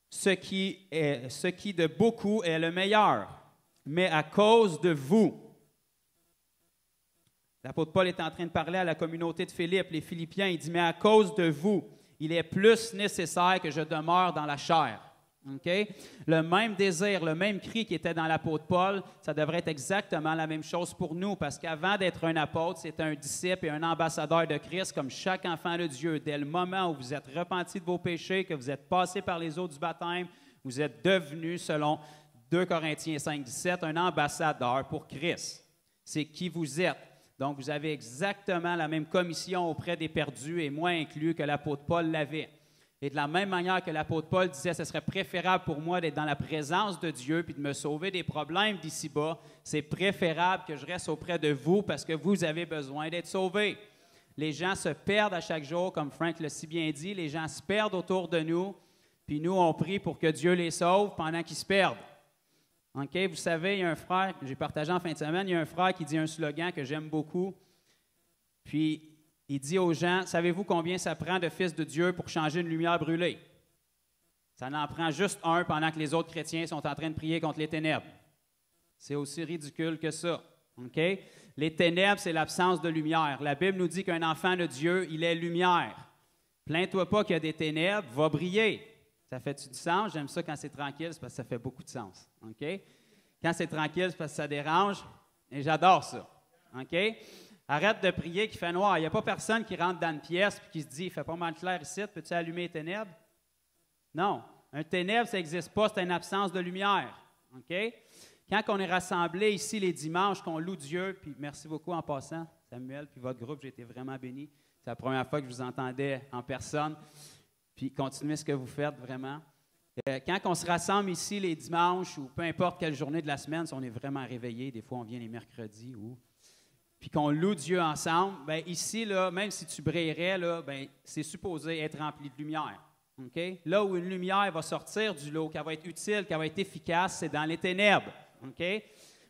Ce qui de beaucoup est le meilleur, mais à cause de vous. L'apôtre Paul est en train de parler à la communauté de Philippe, les Philippiens. Il dit « Mais à cause de vous, il est plus nécessaire que je demeure dans la chair. » Okay? Le même désir, le même cri qui était dans l'apôtre Paul, ça devrait être exactement la même chose pour nous, parce qu'avant d'être un apôtre, c'est un disciple et un ambassadeur de Christ, comme chaque enfant de Dieu. Dès le moment où vous êtes repenti de vos péchés, que vous êtes passé par les eaux du baptême, vous êtes devenu, selon 2 Corinthiens 5, 17, un ambassadeur pour Christ. C'est qui vous êtes. Donc, vous avez exactement la même commission auprès des perdus, et moi inclus, que l'apôtre Paul l'avait. Et de la même manière que l'apôtre Paul disait, ce serait préférable pour moi d'être dans la présence de Dieu puis de me sauver des problèmes d'ici-bas, c'est préférable que je reste auprès de vous parce que vous avez besoin d'être sauvés. Les gens se perdent à chaque jour, comme Frank l'a si bien dit, les gens se perdent autour de nous, puis nous, on prie pour que Dieu les sauve pendant qu'ils se perdent. Okay? Vous savez, il y a un frère, que j'ai partagé en fin de semaine, il y a un frère qui dit un slogan que j'aime beaucoup, puis il dit aux gens, savez-vous combien ça prend de fils de Dieu pour changer une lumière brûlée? Ça n'en prend juste un pendant que les autres chrétiens sont en train de prier contre les ténèbres. C'est aussi ridicule que ça. Okay? Les ténèbres, c'est l'absence de lumière. La Bible nous dit qu'un enfant de Dieu, il est lumière. Plains-toi pas qu'il y a des ténèbres, va briller. Ça fait-tu du sens? J'aime ça quand c'est tranquille, c'est parce que ça fait beaucoup de sens. Okay? Quand c'est tranquille, c'est parce que ça dérange, et j'adore ça. Okay? Arrête de prier qu'il fait noir. Il n'y a pas personne qui rentre dans une pièce et qui se dit « Il fait pas mal clair ici, peux-tu allumer les ténèbres? » Non. Un ténèbre, ça n'existe pas, c'est une absence de lumière. Okay? Quand on est rassemblés ici les dimanches, qu'on loue Dieu, puis merci beaucoup en passant, Samuel, puis votre groupe, j'ai été vraiment béni. C'est la première fois que je vous entendais en personne. Puis continuez ce que vous faites vraiment. Quand on se rassemble ici les dimanches ou peu importe quelle journée de la semaine, si on est vraiment réveillé, des fois on vient les mercredis ou... puis qu'on loue Dieu ensemble, bien ici, là, même si tu brillerais, là, bien, c'est supposé être rempli de lumière. Okay? Là où une lumière va sortir du lot, qu'elle va être utile, qu'elle va être efficace, c'est dans les ténèbres. Okay?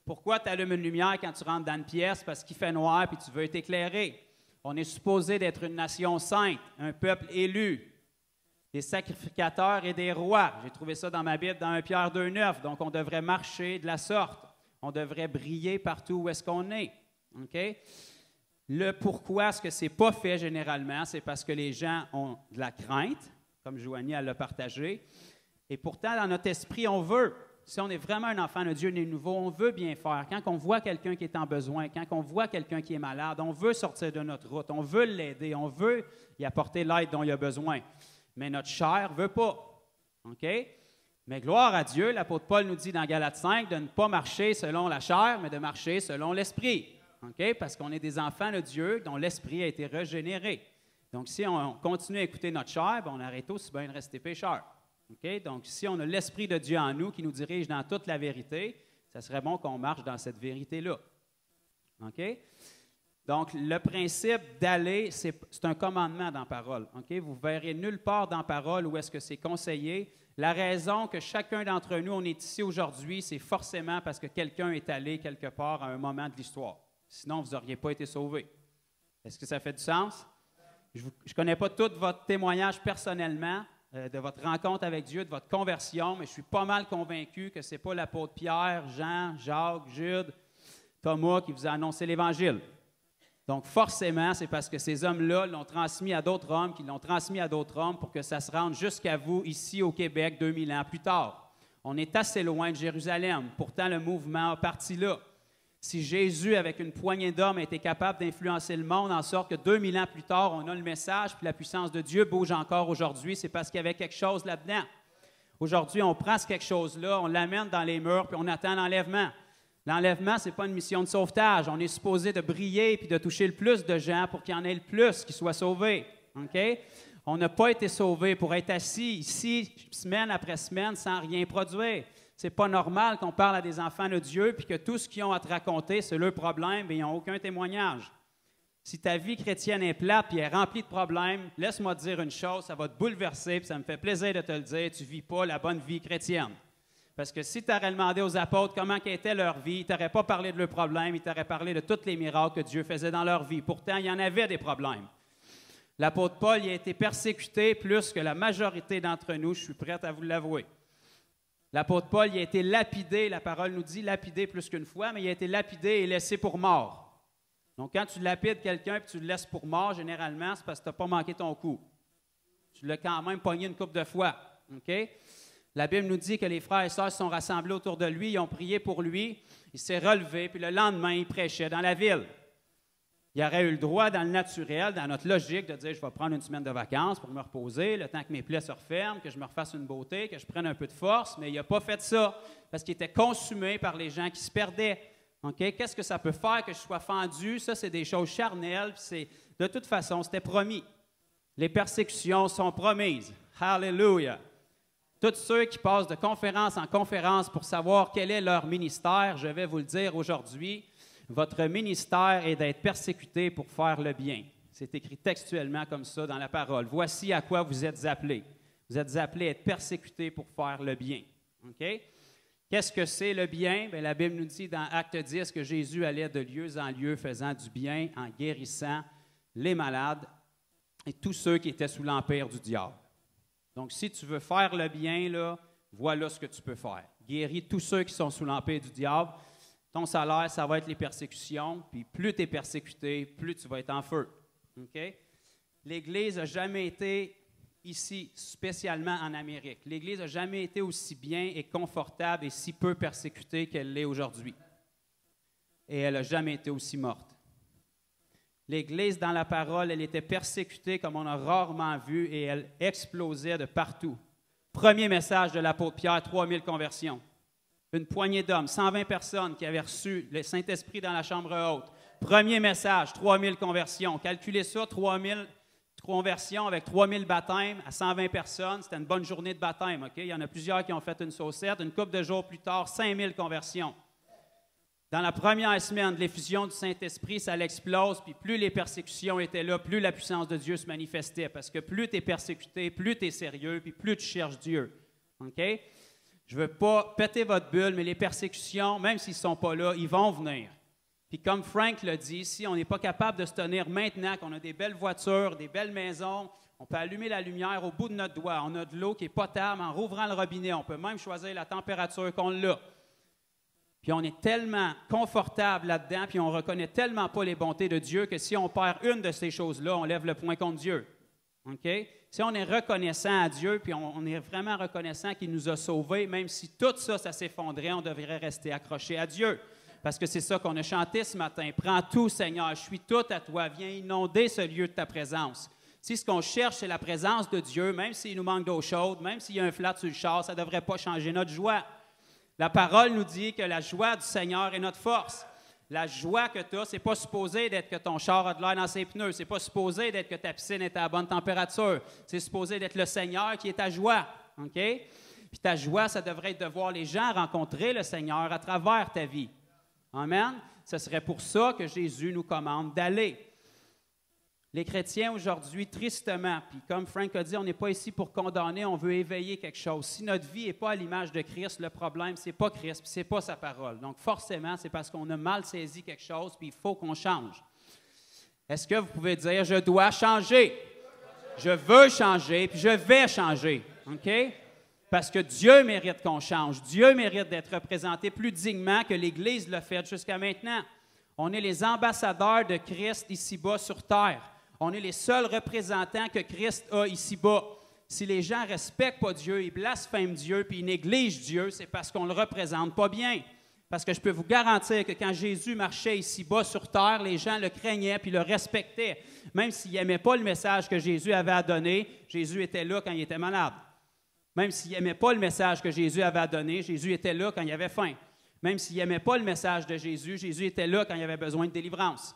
Pourquoi tu allumes une lumière quand tu rentres dans une pièce? Parce qu'il fait noir et tu veux être éclairé. On est supposé d'être une nation sainte, un peuple élu, des sacrificateurs et des rois. J'ai trouvé ça dans ma Bible, dans 1 Pierre 2,9. Donc, on devrait marcher de la sorte. On devrait briller partout où est-ce qu'on est. Okay? Le pourquoi est-ce que ce n'est pas fait généralement, c'est parce que les gens ont de la crainte, comme Joanie l'a partagé, et pourtant, dans notre esprit, on veut. Si on est vraiment un enfant de Dieu né nouveau, on veut bien faire. Quand on voit quelqu'un qui est en besoin, quand on voit quelqu'un qui est malade, on veut sortir de notre route, on veut l'aider, on veut y apporter l'aide dont il a besoin. Mais notre chair ne veut pas. OK? Mais gloire à Dieu, l'apôtre Paul nous dit dans Galates 5 de ne pas marcher selon la chair, mais de marcher selon l'esprit. Okay? Parce qu'on est des enfants de Dieu dont l'esprit a été régénéré. Donc, si on continue à écouter notre chair, on arrête aussi bien de rester pécheurs. Okay? Donc, si on a l'esprit de Dieu en nous qui nous dirige dans toute la vérité, ça serait bon qu'on marche dans cette vérité-là. Okay? Donc, le principe d'aller, c'est un commandement dans la parole. Okay? Vous ne verrez nulle part dans la parole où est-ce que c'est conseillé. La raison que chacun d'entre nous, on est ici aujourd'hui, c'est forcément parce que quelqu'un est allé quelque part à un moment de l'histoire. Sinon, vous n'auriez pas été sauvés. Est-ce que ça fait du sens? Je ne connais pas tout votre témoignage personnellement, de votre rencontre avec Dieu, de votre conversion, mais je suis pas mal convaincu que ce n'est pas l'apôtre Pierre, Jean, Jacques, Jude, Thomas qui vous a annoncé l'Évangile. Donc, forcément, c'est parce que ces hommes-là l'ont transmis à d'autres hommes, qui l'ont transmis à d'autres hommes pour que ça se rende jusqu'à vous, ici au Québec, 2000 ans plus tard. On est assez loin de Jérusalem. Pourtant, le mouvement a parti là. Si Jésus, avec une poignée d'hommes, a été capable d'influencer le monde en sorte que 2000 ans plus tard, on a le message, puis la puissance de Dieu bouge encore aujourd'hui, c'est parce qu'il y avait quelque chose là-dedans. Aujourd'hui, on prend ce quelque chose-là, on l'amène dans les murs, puis on attend l'enlèvement. L'enlèvement, ce n'est pas une mission de sauvetage. On est supposé de briller et de toucher le plus de gens pour qu'il y en ait le plus qui soient sauvés. OK? On n'a pas été sauvés pour être assis ici, semaine après semaine, sans rien produire. Ce n'est pas normal qu'on parle à des enfants de Dieu puis que tout ce qu'ils ont à te raconter, c'est leur problème et ils n'ont aucun témoignage. Si ta vie chrétienne est plate et est remplie de problèmes, laisse-moi te dire une chose, ça va te bouleverser puis ça me fait plaisir de te le dire, tu ne vis pas la bonne vie chrétienne. Parce que si tu aurais demandé aux apôtres comment était leur vie, ils ne t'auraient pas parlé de leurs problèmes, ils t'auraient parlé de tous les miracles que Dieu faisait dans leur vie. Pourtant, il y en avait des problèmes. L'apôtre Paul il a été persécuté plus que la majorité d'entre nous, je suis prêt à vous l'avouer. L'apôtre Paul il a été lapidé, la parole nous dit lapidé plus qu'une fois, mais il a été lapidé et laissé pour mort. Donc, quand tu lapides quelqu'un et tu le laisses pour mort, généralement, c'est parce que tu n'as pas manqué ton coup. Tu l'as quand même pogné une couple de fois. OK? La Bible nous dit que les frères et sœurs se sont rassemblés autour de lui, ils ont prié pour lui, il s'est relevé, puis le lendemain, il prêchait dans la ville. Il aurait eu le droit, dans le naturel, dans notre logique, de dire « je vais prendre une semaine de vacances pour me reposer, le temps que mes plaies se referment, que je me refasse une beauté, que je prenne un peu de force », mais il n'a pas fait ça, parce qu'il était consumé par les gens qui se perdaient. Okay? Qu'est-ce que ça peut faire que je sois fendu? Ça, c'est des choses charnelles, puis de toute façon, c'était promis. Les persécutions sont promises. Hallelujah! Tous ceux qui passent de conférence en conférence pour savoir quel est leur ministère, je vais vous le dire aujourd'hui, votre ministère est d'être persécuté pour faire le bien. C'est écrit textuellement comme ça dans la parole. Voici à quoi vous êtes appelés. Vous êtes appelés à être persécutés pour faire le bien. OK? Qu'est-ce que c'est le bien? Bien, la Bible nous dit dans Acte 10 que Jésus allait de lieu en lieu faisant du bien en guérissant les malades et tous ceux qui étaient sous l'empire du diable. Donc, si tu veux faire le bien, là, voilà ce que tu peux faire. Guéris tous ceux qui sont sous l'empire du diable. Ton salaire, ça va être les persécutions. Puis plus tu es persécuté, plus tu vas être en feu. Okay? L'Église n'a jamais été ici, spécialement en Amérique. L'Église n'a jamais été aussi bien et confortable et si peu persécutée qu'elle l'est aujourd'hui. Et elle n'a jamais été aussi morte. L'Église, dans la parole, elle était persécutée comme on a rarement vu et elle explosait de partout. Premier message de l'apôtre Pierre, 3000 conversions. Une poignée d'hommes, 120 personnes qui avaient reçu le Saint-Esprit dans la chambre haute. Premier message, 3000 conversions. Calculez ça, 3000 conversions avec 3000 baptêmes à 120 personnes. C'était une bonne journée de baptême. Okay? Il y en a plusieurs qui ont fait une saucette. Une couple de jours plus tard, 5000 conversions. Dans la première semaine de l'effusion du Saint-Esprit, ça l'explose, puis plus les persécutions étaient là, plus la puissance de Dieu se manifestait. Parce que plus tu es persécuté, plus tu es sérieux, puis plus tu cherches Dieu. OK? Je ne veux pas péter votre bulle, mais les persécutions, même s'ils ne sont pas là, ils vont venir. Puis comme Frank l'a dit, si on n'est pas capable de se tenir maintenant, qu'on a des belles voitures, des belles maisons, on peut allumer la lumière au bout de notre doigt. On a de l'eau qui est potable en rouvrant le robinet. On peut même choisir la température qu'on l'a. Puis on est tellement confortable là-dedans, puis on ne reconnaît tellement pas les bontés de Dieu que si on perd une de ces choses-là, on lève le poing contre Dieu. OK? Si on est reconnaissant à Dieu, puis on est vraiment reconnaissant qu'il nous a sauvés, même si tout ça, ça s'effondrait, on devrait rester accroché à Dieu. Parce que c'est ça qu'on a chanté ce matin. Prends tout, Seigneur, je suis tout à toi. Viens inonder ce lieu de ta présence. Si ce qu'on cherche, c'est la présence de Dieu, même s'il nous manque d'eau chaude, même s'il y a un flat sur le char, ça ne devrait pas changer notre joie. La parole nous dit que la joie du Seigneur est notre force. La joie que tu as, ce n'est pas supposé d'être que ton char a de l'air dans ses pneus. Ce n'est pas supposé d'être que ta piscine est à la bonne température. C'est supposé d'être le Seigneur qui est ta joie. OK? Puis ta joie, ça devrait être de voir les gens rencontrer le Seigneur à travers ta vie. Amen? Ce serait pour ça que Jésus nous commande d'aller. Les chrétiens aujourd'hui, tristement, puis comme Frank a dit, on n'est pas ici pour condamner, on veut éveiller quelque chose. Si notre vie n'est pas à l'image de Christ, le problème, ce n'est pas Christ, puis ce n'est pas sa parole. Donc forcément, c'est parce qu'on a mal saisi quelque chose, puis il faut qu'on change. Est-ce que vous pouvez dire, je dois changer? Je veux changer, puis je vais changer. OK? Parce que Dieu mérite qu'on change. Dieu mérite d'être représenté plus dignement que l'Église l'a fait jusqu'à maintenant. On est les ambassadeurs de Christ ici-bas sur terre. On est les seuls représentants que Christ a ici-bas. Si les gens ne respectent pas Dieu, ils blasphèment Dieu, puis ils négligent Dieu, c'est parce qu'on ne le représente pas bien. Parce que je peux vous garantir que quand Jésus marchait ici-bas sur terre, les gens le craignaient puis le respectaient. Même s'ils n'aimaient pas le message que Jésus avait à donner, Jésus était là quand il était malade. Même s'ils n'aimaient pas le message que Jésus avait à donner, Jésus était là quand il avait faim. Même s'ils n'aimaient pas le message de Jésus, Jésus était là quand il y avait besoin de délivrance.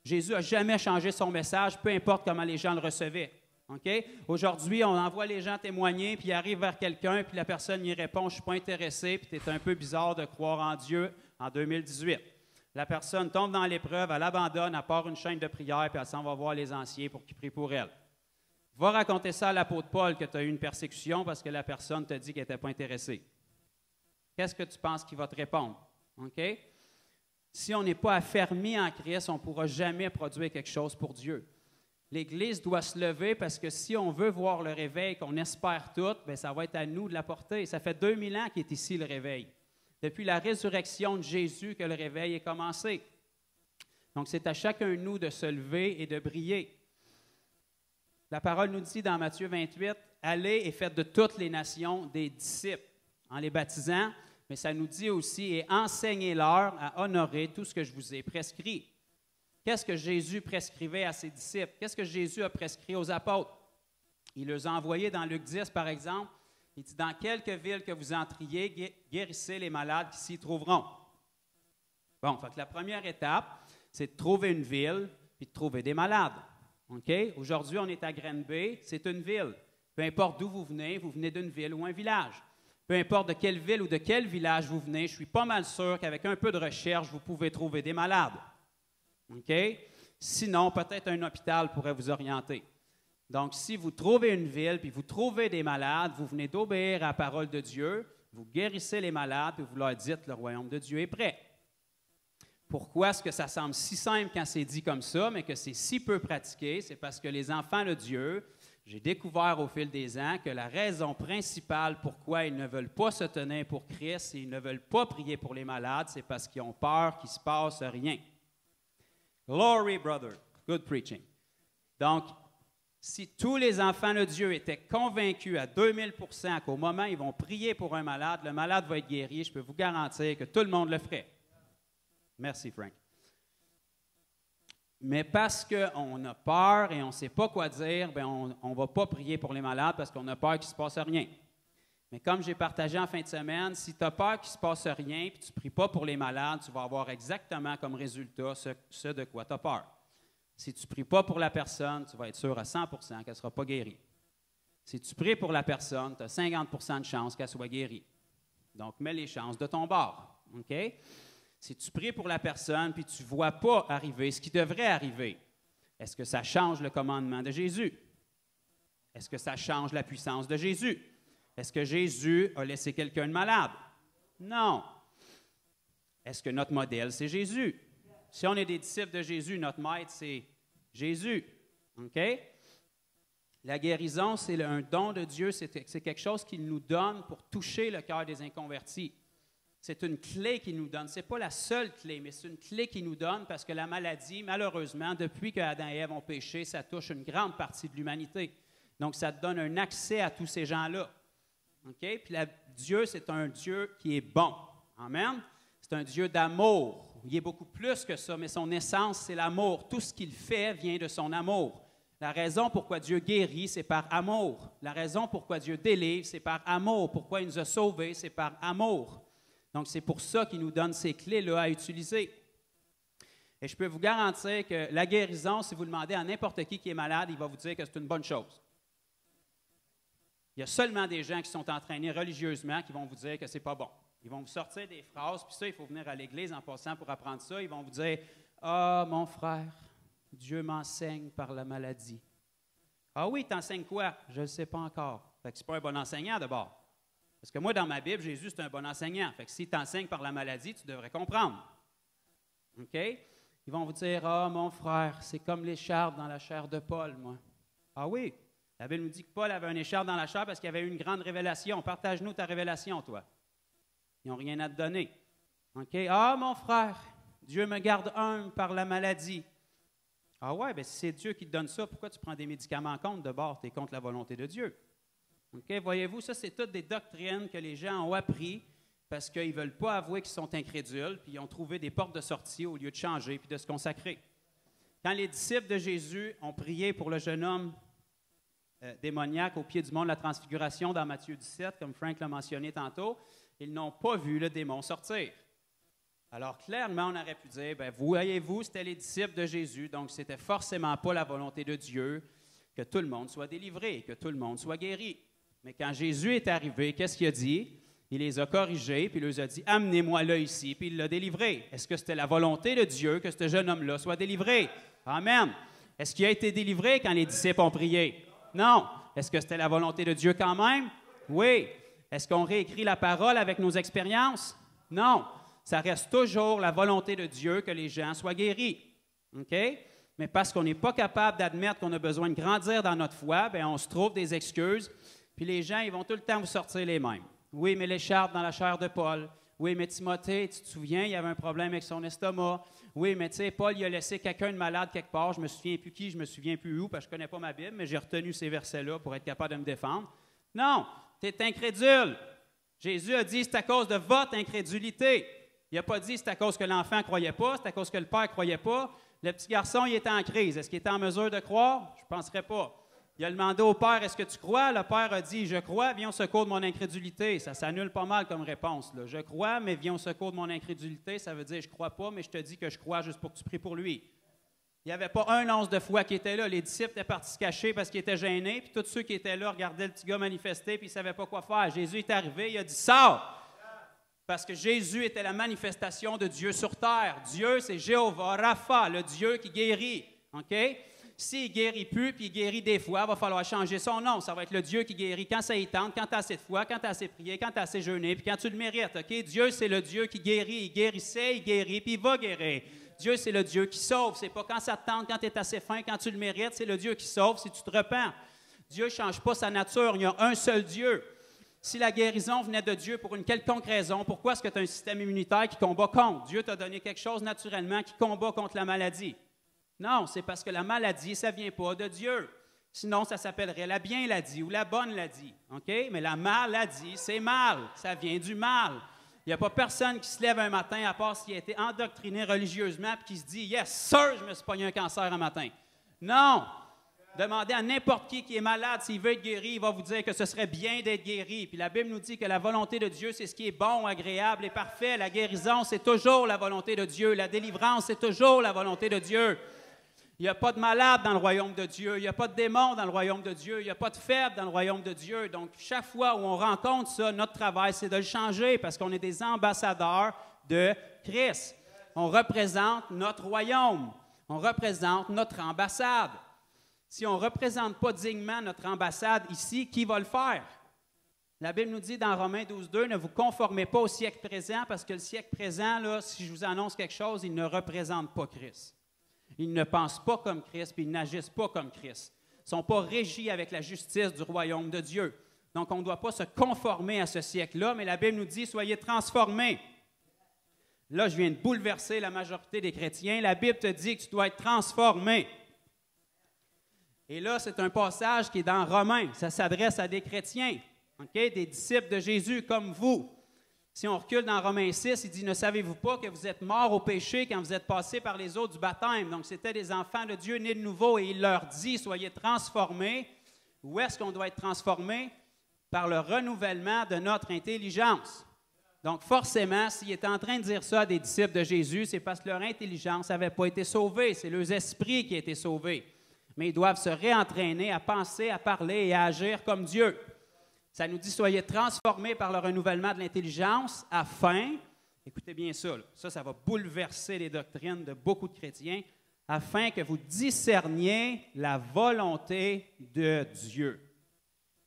Jésus n'a jamais changé son message, peu importe comment les gens le recevaient. Okay? Aujourd'hui, on envoie les gens témoigner, puis ils arrivent vers quelqu'un, puis la personne y répond « Je ne suis pas intéressé », puis c'est un peu bizarre de croire en Dieu en 2018. La personne tombe dans l'épreuve, elle abandonne, elle part une chaîne de prière, puis elle s'en va voir les anciens pour qu'ils prient pour elle. Va raconter ça à l'apôtre Paul que tu as eu une persécution parce que la personne t'a dit qu'elle n'était pas intéressée. Qu'est-ce que tu penses qu'il va te répondre? Okay? Si on n'est pas affermi en Christ, on ne pourra jamais produire quelque chose pour Dieu. L'Église doit se lever parce que si on veut voir le réveil, qu'on espère tout, bien, ça va être à nous de l'apporter. Ça fait 2000 ans qu'il est ici le réveil. Depuis la résurrection de Jésus que le réveil est commencé. Donc, c'est à chacun de nous de se lever et de briller. La parole nous dit dans Matthieu 28, « Allez et faites de toutes les nations des disciples, en les baptisant. » Mais ça nous dit aussi, « Et enseignez-leur à honorer tout ce que je vous ai prescrit. » Qu'est-ce que Jésus prescrivait à ses disciples? Qu'est-ce que Jésus a prescrit aux apôtres? Il les a envoyés dans Luc 10, par exemple. Il dit, « Dans quelque ville que vous entriez, guérissez les malades qui s'y trouveront. » Bon, fait que la première étape, c'est de trouver une ville puis de trouver des malades. Okay? Aujourd'hui, on est à Granby, c'est une ville. Peu importe d'où vous venez d'une ville ou un village. Peu importe de quelle ville ou de quel village vous venez, je suis pas mal sûr qu'avec un peu de recherche, vous pouvez trouver des malades. Okay? Sinon, peut-être un hôpital pourrait vous orienter. Donc, si vous trouvez une ville puis vous trouvez des malades, vous venez d'obéir à la parole de Dieu, vous guérissez les malades et vous leur dites « Le royaume de Dieu est prêt ». Pourquoi est-ce que ça semble si simple quand c'est dit comme ça, mais que c'est si peu pratiqué? C'est parce que les enfants de Dieu, j'ai découvert au fil des ans que la raison principale pourquoi ils ne veulent pas se tenir pour Christ et ils ne veulent pas prier pour les malades, c'est parce qu'ils ont peur qu'il ne se passe rien. Glory, brother. Good preaching. Donc, si tous les enfants de Dieu étaient convaincus à 2000% qu'au moment où ils vont prier pour un malade, le malade va être guéri, je peux vous garantir que tout le monde le ferait. Merci, Frank. Mais parce qu'on a peur et on ne sait pas quoi dire, bien, on ne va pas prier pour les malades parce qu'on a peur qu'il ne se passe rien. Mais comme j'ai partagé en fin de semaine, si tu as peur qu'il ne se passe rien et tu ne pries pas pour les malades, tu vas avoir exactement comme résultat ce de quoi tu as peur. Si tu ne pries pas pour la personne, tu vas être sûr à 100% qu'elle ne sera pas guérie. Si tu pries pour la personne, tu as 50% de chances qu'elle soit guérie. Donc, mets les chances de ton bord. OK? Si tu pries pour la personne puis tu ne vois pas arriver ce qui devrait arriver, est-ce que ça change le commandement de Jésus? Est-ce que ça change la puissance de Jésus? Est-ce que Jésus a laissé quelqu'un de malade? Non. Est-ce que notre modèle, c'est Jésus? Si on est des disciples de Jésus, notre maître, c'est Jésus. OK? La guérison, c'est un don de Dieu, c'est quelque chose qu'il nous donne pour toucher le cœur des inconvertis. C'est une clé qu'il nous donne. Ce n'est pas la seule clé, mais c'est une clé qu'il nous donne parce que la maladie, malheureusement, depuis que Adam et Ève ont péché, ça touche une grande partie de l'humanité. Donc, ça te donne un accès à tous ces gens-là. OK? Puis Dieu, c'est un Dieu qui est bon. Amen? C'est un Dieu d'amour. Il est beaucoup plus que ça, mais son essence, c'est l'amour. Tout ce qu'il fait vient de son amour. La raison pourquoi Dieu guérit, c'est par amour. La raison pourquoi Dieu délivre, c'est par amour. Pourquoi il nous a sauvés, c'est par amour. Donc, c'est pour ça qu'il nous donne ces clés-là à utiliser. Et je peux vous garantir que la guérison, si vous demandez à n'importe qui est malade, il va vous dire que c'est une bonne chose. Il y a seulement des gens qui sont entraînés religieusement qui vont vous dire que ce n'est pas bon. Ils vont vous sortir des phrases, puis ça, il faut venir à l'Église en passant pour apprendre ça. Ils vont vous dire « Ah, mon frère, Dieu m'enseigne par la maladie. » Ah oui, t'enseignes quoi? Je ne le sais pas encore. Fait que c'est pas un bon enseignant d'abord. Parce que moi, dans ma Bible, Jésus, c'est un bon enseignant. Fait que s'il t'enseigne par la maladie, tu devrais comprendre. OK? Ils vont vous dire, « Ah, mon frère, c'est comme l'écharpe dans la chair de Paul, moi. » Ah oui, la Bible nous dit que Paul avait un écharpe dans la chair parce qu'il avait eu une grande révélation. Partage-nous ta révélation, toi. Ils n'ont rien à te donner. OK? « Ah, mon frère, Dieu me garde humble par la maladie. » Ah ouais, bien si c'est Dieu qui te donne ça, pourquoi tu prends des médicaments contre de bord? Tu es contre la volonté de Dieu. Okay, voyez-vous, ça, c'est toutes des doctrines que les gens ont appris parce qu'ils ne veulent pas avouer qu'ils sont incrédules, puis ils ont trouvé des portes de sortie au lieu de changer puis de se consacrer. Quand les disciples de Jésus ont prié pour le jeune homme démoniaque au pied du mont de la Transfiguration dans Matthieu 17, comme Frank l'a mentionné tantôt, ils n'ont pas vu le démon sortir. Alors, clairement, on aurait pu dire, bien, voyez-vous, c'était les disciples de Jésus, donc c'était forcément pas la volonté de Dieu que tout le monde soit délivré, que tout le monde soit guéri. Mais quand Jésus est arrivé, qu'est-ce qu'il a dit? Il les a corrigés, puis il leur a dit, amenez-moi là ici, puis il l'a délivré. Est-ce que c'était la volonté de Dieu que ce jeune homme-là soit délivré? Amen. Est-ce qu'il a été délivré quand les disciples ont prié? Non. Est-ce que c'était la volonté de Dieu quand même? Oui. Est-ce qu'on réécrit la parole avec nos expériences? Non. Ça reste toujours la volonté de Dieu que les gens soient guéris. OK? Mais parce qu'on n'est pas capable d'admettre qu'on a besoin de grandir dans notre foi, bien, on se trouve des excuses, puis les gens, ils vont tout le temps vous sortir les mêmes. Oui, mais l'écharpe dans la chair de Paul. Oui, mais Timothée, tu te souviens, il y avait un problème avec son estomac. Oui, mais tu sais, Paul, il a laissé quelqu'un de malade quelque part. Je ne me souviens plus qui, je ne me souviens plus où, parce que je ne connais pas ma Bible, mais j'ai retenu ces versets-là pour être capable de me défendre. Non, tu es incrédule. Jésus a dit, c'est à cause de votre incrédulité. Il n'a pas dit, c'est à cause que l'enfant ne croyait pas, c'est à cause que le père ne croyait pas. Le petit garçon, il était en crise. Est-ce qu'il était en mesure de croire? Je ne penserais pas. Il a demandé au père, est-ce que tu crois? Le père a dit, je crois, viens au secours de mon incrédulité. Ça s'annule pas mal comme réponse, là. Je crois, mais viens au secours de mon incrédulité. Ça veut dire, je ne crois pas, mais je te dis que je crois juste pour que tu pries pour lui. Il n'y avait pas un once de foi qui était là. Les disciples étaient partis se cacher parce qu'ils étaient gênés, puis tous ceux qui étaient là regardaient le petit gars manifester, puis ils ne savaient pas quoi faire. Jésus est arrivé, il a dit, sors! Parce que Jésus était la manifestation de Dieu sur terre. Dieu, c'est Jéhovah Rapha, le Dieu qui guérit. OK? S'il ne guérit plus, puis il guérit des fois, il va falloir changer son nom. Ça va être le Dieu qui guérit quand ça y tente, quand tu as assez de foi, quand tu as assez prié, quand tu as assez jeûné, puis quand tu le mérites. OK? Dieu, c'est le Dieu qui guérit. Il guérissait, il guérit, puis il va guérir. Dieu, c'est le Dieu qui sauve. C'est pas quand ça te tente, quand tu es assez fin, quand tu le mérites. C'est le Dieu qui sauve si tu te repens. Dieu ne change pas sa nature. Il y a un seul Dieu. Si la guérison venait de Dieu pour une quelconque raison, pourquoi est-ce que tu as un système immunitaire qui combat contre? Dieu t'a donné quelque chose naturellement qui combat contre la maladie. Non, c'est parce que la maladie, ça ne vient pas de Dieu. Sinon, ça s'appellerait la bien-ladie ou la bonne-ladie. OK? Mais la maladie, c'est mal. Ça vient du mal. Il n'y a pas personne qui se lève un matin, à part s'il a été endoctriné religieusement et qui se dit « Yes, sir, je me suis pogné un cancer un matin. » Non! Demandez à n'importe qui est malade, s'il veut être guéri, il va vous dire que ce serait bien d'être guéri. Puis la Bible nous dit que la volonté de Dieu, c'est ce qui est bon, agréable et parfait. La guérison, c'est toujours la volonté de Dieu. La délivrance, c'est toujours la volonté de Dieu. Il n'y a pas de malade dans le royaume de Dieu. Il n'y a pas de démon dans le royaume de Dieu. Il n'y a pas de faible dans le royaume de Dieu. Donc, chaque fois où on rencontre ça, notre travail, c'est de le changer parce qu'on est des ambassadeurs de Christ. On représente notre royaume. On représente notre ambassade. Si on ne représente pas dignement notre ambassade ici, qui va le faire? La Bible nous dit dans Romains 12:2, ne vous conformez pas au siècle présent, parce que le siècle présent, là, si je vous annonce quelque chose, il ne représente pas Christ. Ils ne pensent pas comme Christ, puis ils n'agissent pas comme Christ. Ils ne sont pas régis avec la justice du royaume de Dieu. Donc, on ne doit pas se conformer à ce siècle-là, mais la Bible nous dit, soyez transformés. Là, je viens de bouleverser la majorité des chrétiens. La Bible te dit que tu dois être transformé. Et là, c'est un passage qui est dans Romains. Ça s'adresse à des chrétiens, okay? Des disciples de Jésus comme vous. Si on recule dans Romains 6, il dit « Ne savez-vous pas que vous êtes morts au péché quand vous êtes passés par les eaux du baptême? » Donc, c'était des enfants de Dieu nés de nouveau. Et il leur dit « Soyez transformés. » Où est-ce qu'on doit être transformés? Par le renouvellement de notre intelligence. Donc, forcément, s'il est en train de dire ça à des disciples de Jésus, c'est parce que leur intelligence n'avait pas été sauvée. C'est leur esprit qui a été sauvé. Mais ils doivent se réentraîner à penser, à parler et à agir comme Dieu. Ça nous dit, soyez transformés par le renouvellement de l'intelligence afin, écoutez bien ça, ça va bouleverser les doctrines de beaucoup de chrétiens, afin que vous discerniez la volonté de Dieu.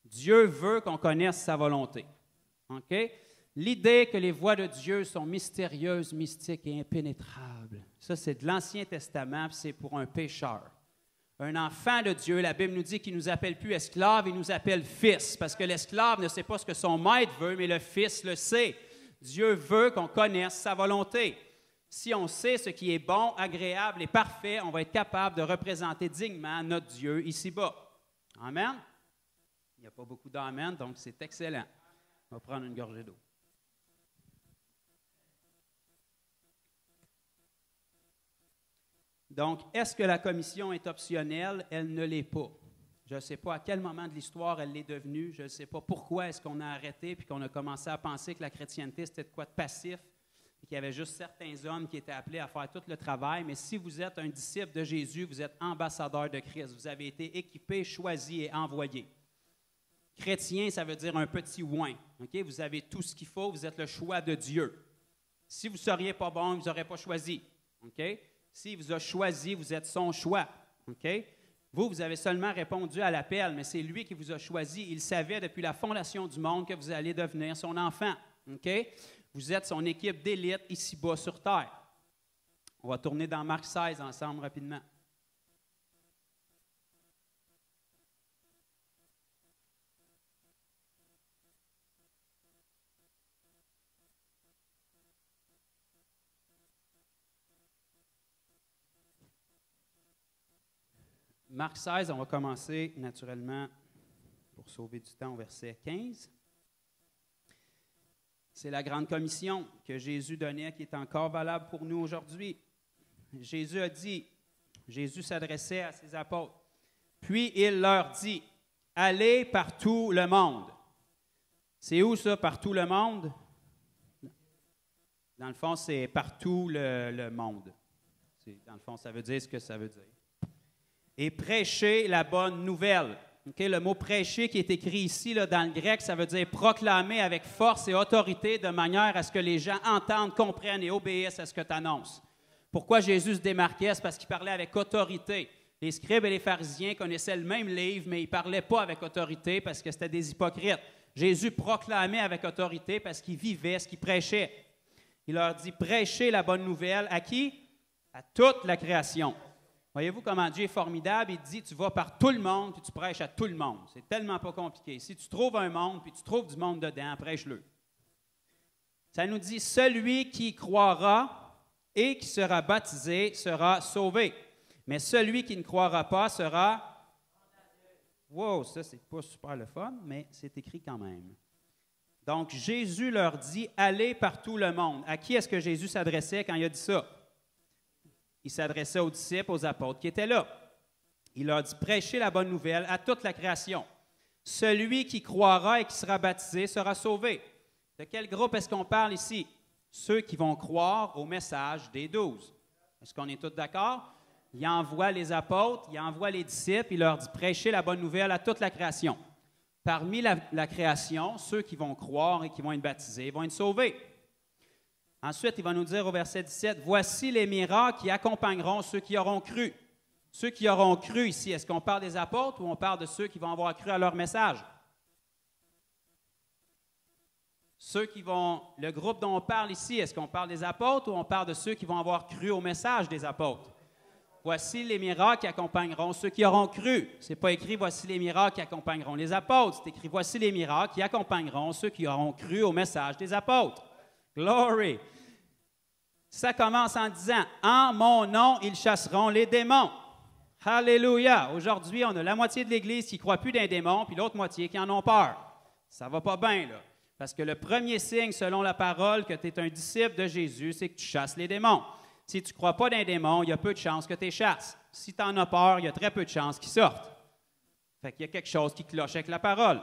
Dieu veut qu'on connaisse sa volonté. OK? L'idée que les voies de Dieu sont mystérieuses, mystiques et impénétrables, ça c'est de l'Ancien Testament, puis c'est pour un pécheur. Un enfant de Dieu, la Bible nous dit qu'il ne nous appelle plus esclaves, il nous appelle fils, parce que l'esclave ne sait pas ce que son maître veut, mais le fils le sait. Dieu veut qu'on connaisse sa volonté. Si on sait ce qui est bon, agréable et parfait, on va être capable de représenter dignement notre Dieu ici-bas. Amen? Il n'y a pas beaucoup d'amen, donc c'est excellent. On va prendre une gorgée d'eau. Donc, est-ce que la commission est optionnelle? Elle ne l'est pas. Je ne sais pas à quel moment de l'histoire elle l'est devenue. Je ne sais pas pourquoi est-ce qu'on a arrêté puis qu'on a commencé à penser que la chrétienté, c'était de quoi de passif et qu'il y avait juste certains hommes qui étaient appelés à faire tout le travail. Mais si vous êtes un disciple de Jésus, vous êtes ambassadeur de Christ. Vous avez été équipé, choisi et envoyé. Chrétien, ça veut dire un petit oin. Okay? Vous avez tout ce qu'il faut. Vous êtes le choix de Dieu. Si vous ne seriez pas bon, vous n'aurez pas choisi. Okay? S'il vous a choisi, vous êtes son choix. Okay? Vous avez seulement répondu à l'appel, mais c'est lui qui vous a choisi. Il savait depuis la fondation du monde que vous allez devenir son enfant. Okay? Vous êtes son équipe d'élite ici-bas sur terre. On va tourner dans Marc 16 ensemble rapidement. Marc 16, on va commencer naturellement, pour sauver du temps, au verset 15. C'est la grande commission que Jésus donnait, qui est encore valable pour nous aujourd'hui. Jésus a dit, Jésus s'adressait à ses apôtres, puis il leur dit, « Allez par tout le monde. » C'est où ça, par tout le monde? Dans le fond, c'est partout le monde. Dans le fond, ça veut dire ce que ça veut dire. Et prêcher la bonne nouvelle. Okay? Le mot prêcher qui est écrit ici là, dans le grec, ça veut dire proclamer avec force et autorité de manière à ce que les gens entendent, comprennent et obéissent à ce que tu annonces. Pourquoi Jésus se démarquait? C'est parce qu'il parlait avec autorité. Les scribes et les pharisiens connaissaient le même livre, mais ils ne parlaient pas avec autorité parce que c'était des hypocrites. Jésus proclamait avec autorité parce qu'il vivait ce qu'il prêchait. Il leur dit, prêchez la bonne nouvelle à qui? À toute la création. Voyez-vous comment Dieu est formidable? Il dit, tu vas par tout le monde, puis tu prêches à tout le monde. C'est tellement pas compliqué. Si tu trouves un monde, puis tu trouves du monde dedans, prêche-le. Ça nous dit, celui qui croira et qui sera baptisé sera sauvé. Mais celui qui ne croira pas sera... Wow, ça, c'est pas super le fun, mais c'est écrit quand même. Donc, Jésus leur dit, allez par tout le monde. À qui est-ce que Jésus s'adressait quand il a dit ça? Il s'adressait aux disciples, aux apôtres qui étaient là. Il leur dit, prêchez la bonne nouvelle à toute la création. Celui qui croira et qui sera baptisé sera sauvé. De quel groupe est-ce qu'on parle ici? Ceux qui vont croire au message des 12. Est-ce qu'on est tous d'accord? Il envoie les apôtres, il envoie les disciples, il leur dit, prêchez la bonne nouvelle à toute la création. Parmi la création, ceux qui vont croire et qui vont être baptisés vont être sauvés. Ensuite, il va nous dire au verset 17, « Voici les miracles qui accompagneront ceux qui auront cru. » Ceux qui auront cru ici, est-ce qu'on parle des apôtres ou on parle de ceux qui vont avoir cru à leur message? Le groupe dont on parle ici, est-ce qu'on parle des apôtres ou on parle de ceux qui vont avoir cru au message des apôtres? Voici les miracles qui accompagneront ceux qui auront cru. Ce n'est pas écrit « Voici les miracles qui accompagneront les apôtres ». C'est écrit « Voici les miracles qui accompagneront ceux qui auront cru au message des apôtres ». Glory! Ça commence en disant « En mon nom, ils chasseront les démons ». Alléluia! Aujourd'hui, on a la moitié de l'Église qui ne croit plus dans les démons, puis l'autre moitié qui en ont peur. Ça ne va pas bien, là. Parce que le premier signe, selon la parole, que tu es un disciple de Jésus, c'est que tu chasses les démons. Si tu ne crois pas dans les démons, il y a peu de chances que tu les chasses. Si tu en as peur, il y a très peu de chances qu'ils sortent. Fait qu'il y a quelque chose qui cloche avec la parole.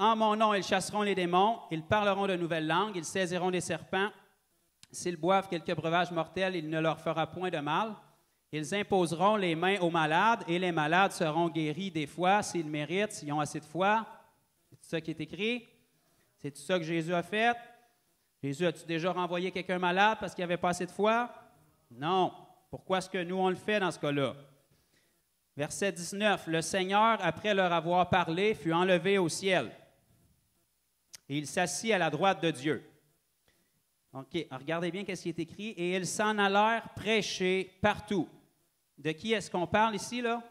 En mon nom, ils chasseront les démons, ils parleront de nouvelles langues, ils saisiront des serpents. S'ils boivent quelques breuvages mortels, il ne leur fera point de mal. Ils imposeront les mains aux malades et les malades seront guéris des fois s'ils méritent, s'ils ont assez de foi. C'est tout ça qui est écrit. C'est tout ça que Jésus a fait. Jésus, as-tu déjà renvoyé quelqu'un malade parce qu'il n'avait pas assez de foi? Non. Pourquoi est-ce que nous, on le fait dans ce cas-là? Verset 19. Le Seigneur, après leur avoir parlé, fut enlevé au ciel. Et il s'assit à la droite de Dieu. OK, regardez bien ce qui est écrit. Et ils s'en allèrent prêcher partout. De qui est-ce qu'on parle ici, là?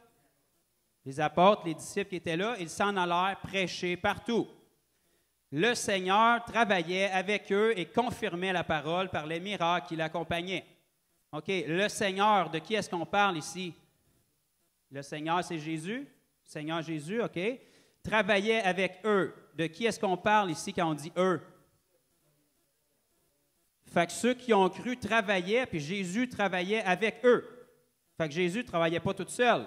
Les apôtres, les disciples qui étaient là, ils s'en allèrent prêcher partout. Le Seigneur travaillait avec eux et confirmait la parole par les miracles qui l'accompagnaient. OK, le Seigneur, de qui est-ce qu'on parle ici? Le Seigneur, c'est Jésus. Le Seigneur Jésus, OK. Travaillait avec eux. De qui est-ce qu'on parle ici quand on dit eux? Fait que ceux qui ont cru travaillaient, puis Jésus travaillait avec eux. Fait que Jésus ne travaillait pas tout seul.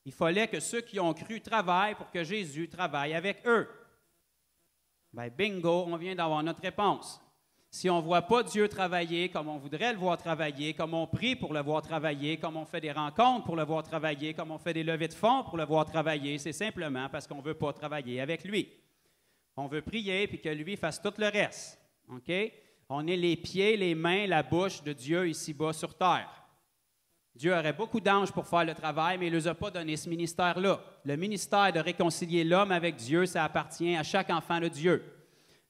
Il fallait que ceux qui ont cru travaillent pour que Jésus travaille avec eux. Bien, bingo, on vient d'avoir notre réponse. Si on ne voit pas Dieu travailler comme on voudrait le voir travailler, comme on prie pour le voir travailler, comme on fait des rencontres pour le voir travailler, comme on fait des levées de fonds pour le voir travailler, c'est simplement parce qu'on ne veut pas travailler avec lui. On veut prier puis que lui fasse tout le reste. OK? On est les pieds, les mains, la bouche de Dieu ici-bas sur terre. Dieu aurait beaucoup d'anges pour faire le travail, mais il ne leur a pas donné ce ministère-là. Le ministère de réconcilier l'homme avec Dieu, ça appartient à chaque enfant de Dieu.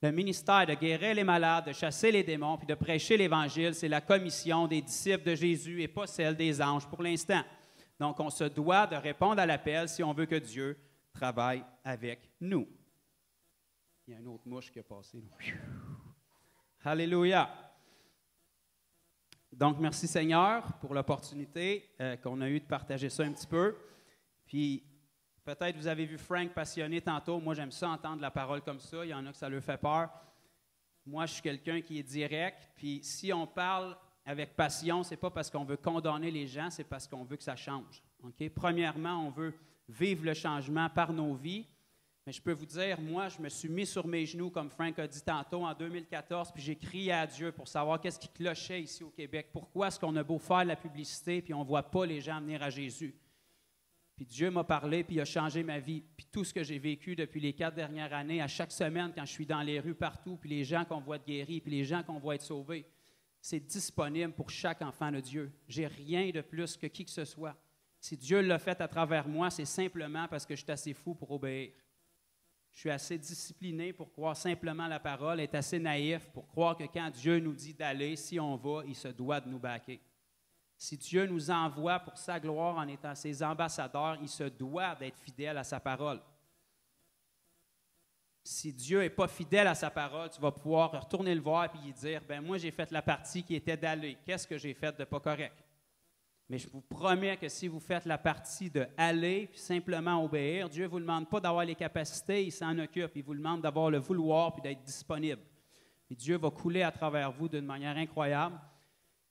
Le ministère de guérir les malades, de chasser les démons, puis de prêcher l'Évangile, c'est la commission des disciples de Jésus et pas celle des anges pour l'instant. Donc, on se doit de répondre à l'appel si on veut que Dieu travaille avec nous. Il y a une autre mouche qui est passée. Alléluia! Donc, merci Seigneur pour l'opportunité qu'on a eue de partager ça un petit peu. Puis, peut-être vous avez vu Frank passionné tantôt. Moi, j'aime ça entendre la parole comme ça. Il y en a que ça leur fait peur. Moi, je suis quelqu'un qui est direct. Puis, si on parle avec passion, ce n'est pas parce qu'on veut condamner les gens, c'est parce qu'on veut que ça change. Okay? Premièrement, on veut vivre le changement par nos vies. Mais je peux vous dire, moi, je me suis mis sur mes genoux, comme Frank a dit tantôt, en 2014, puis j'ai crié à Dieu pour savoir qu'est-ce qui clochait ici au Québec. Pourquoi est-ce qu'on a beau faire la publicité, puis on ne voit pas les gens venir à Jésus? Puis Dieu m'a parlé, puis il a changé ma vie. Puis tout ce que j'ai vécu depuis les 4 dernières années, à chaque semaine, quand je suis dans les rues partout, puis les gens qu'on voit être guéris, puis les gens qu'on voit être sauvés, c'est disponible pour chaque enfant de Dieu. J'ai rien de plus que qui que ce soit. Si Dieu l'a fait à travers moi, c'est simplement parce que je suis assez fou pour obéir. Je suis assez discipliné pour croire simplement la parole, être assez naïf pour croire que quand Dieu nous dit d'aller, si on va, il se doit de nous baquer. Si Dieu nous envoie pour sa gloire en étant ses ambassadeurs, il se doit d'être fidèle à sa parole. Si Dieu n'est pas fidèle à sa parole, tu vas pouvoir retourner le voir et lui dire, « Ben moi, j'ai fait la partie qui était d'aller. Qu'est-ce que j'ai fait de pas correct? » Mais je vous promets que si vous faites la partie de aller puis simplement obéir, Dieu ne vous demande pas d'avoir les capacités, il s'en occupe. Il vous demande d'avoir le vouloir puis d'être disponible. Et Dieu va couler à travers vous d'une manière incroyable.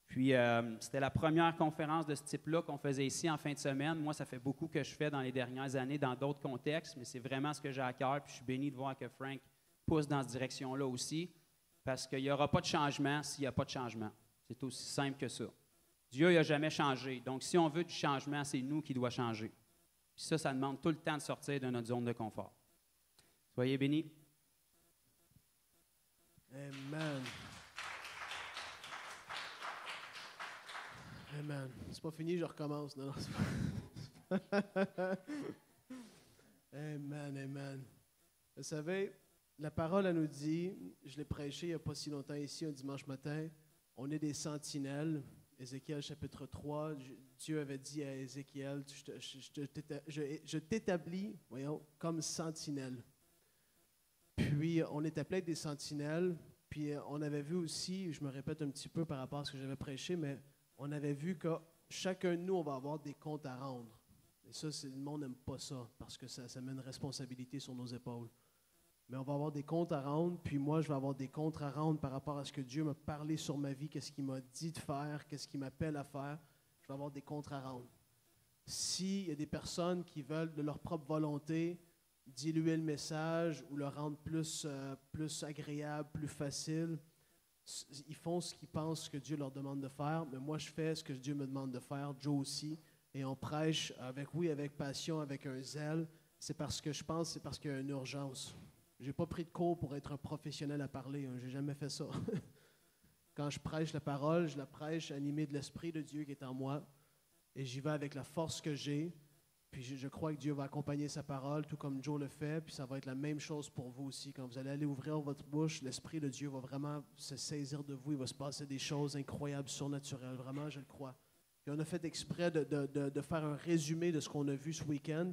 Puis, c'était la première conférence de ce type-là qu'on faisait ici en fin de semaine. Moi, ça fait beaucoup que je fais dans les dernières années dans d'autres contextes, mais c'est vraiment ce que j'ai à cœur. Puis, je suis béni de voir que Frank pousse dans cette direction-là aussi, parce qu'il n'y aura pas de changement s'il n'y a pas de changement. C'est aussi simple que ça. Dieu n'a jamais changé. Donc, si on veut du changement, c'est nous qui doit changer. Puis ça demande tout le temps de sortir de notre zone de confort. Soyez bénis. Amen. Amen. C'est pas fini, je recommence. Non, c'est pas... Amen, amen. Vous savez, la parole, elle nous dit, je l'ai prêché il n'y a pas si longtemps ici, un dimanche matin, on est des sentinelles. Ézéchiel chapitre 3, Dieu avait dit à Ézéchiel, je t'établis, voyons, comme sentinelle. Puis on est appelé des sentinelles, puis on avait vu aussi, je me répète un petit peu par rapport à ce que j'avais prêché, mais on avait vu que chacun de nous, on va avoir des comptes à rendre. Et ça, le monde n'aime pas ça, parce que ça met une responsabilité sur nos épaules. Mais on va avoir des comptes à rendre, puis moi, je vais avoir des comptes à rendre par rapport à ce que Dieu m'a parlé sur ma vie, qu'est-ce qu'il m'a dit de faire, qu'est-ce qu'il m'appelle à faire. Je vais avoir des comptes à rendre. S'il y a des personnes qui veulent, de leur propre volonté, diluer le message ou le rendre plus agréable, plus facile, ils font ce qu'ils pensent que Dieu leur demande de faire, mais moi, je fais ce que Dieu me demande de faire, Joe aussi, et on prêche avec passion, avec un zèle. C'est parce que je pense, c'est parce qu'il y a une urgence. Je n'ai pas pris de cours pour être un professionnel à parler. Je n'ai jamais fait ça. Quand je prêche la parole, je la prêche animée de l'Esprit de Dieu qui est en moi. Et j'y vais avec la force que j'ai. Puis je crois que Dieu va accompagner sa parole, tout comme Joe le fait. Puis ça va être la même chose pour vous aussi. Quand vous allez aller ouvrir votre bouche, l'Esprit de Dieu va vraiment se saisir de vous. Il va se passer des choses incroyables, surnaturelles. Vraiment, je le crois. Puis on a fait exprès de faire un résumé de ce qu'on a vu ce week-end.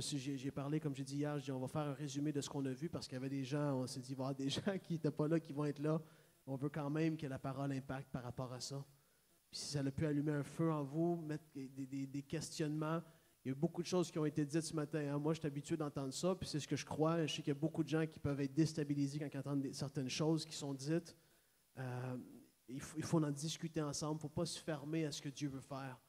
J'ai parlé, comme j'ai dit hier, on va faire un résumé de ce qu'on a vu parce qu'il y avait des gens, on s'est dit, il va y avoir des gens qui n'étaient pas là, qui vont être là. On veut quand même que la parole impacte par rapport à ça. Puis si ça a pu allumer un feu en vous, mettre des questionnements, il y a eu beaucoup de choses qui ont été dites ce matin. Hein. Moi, je suis habitué d'entendre ça, puis c'est ce que je crois. Je sais qu'il y a beaucoup de gens qui peuvent être déstabilisés quand ils entendent certaines choses qui sont dites. Il faut en discuter ensemble. Il ne faut pas se fermer à ce que Dieu veut faire.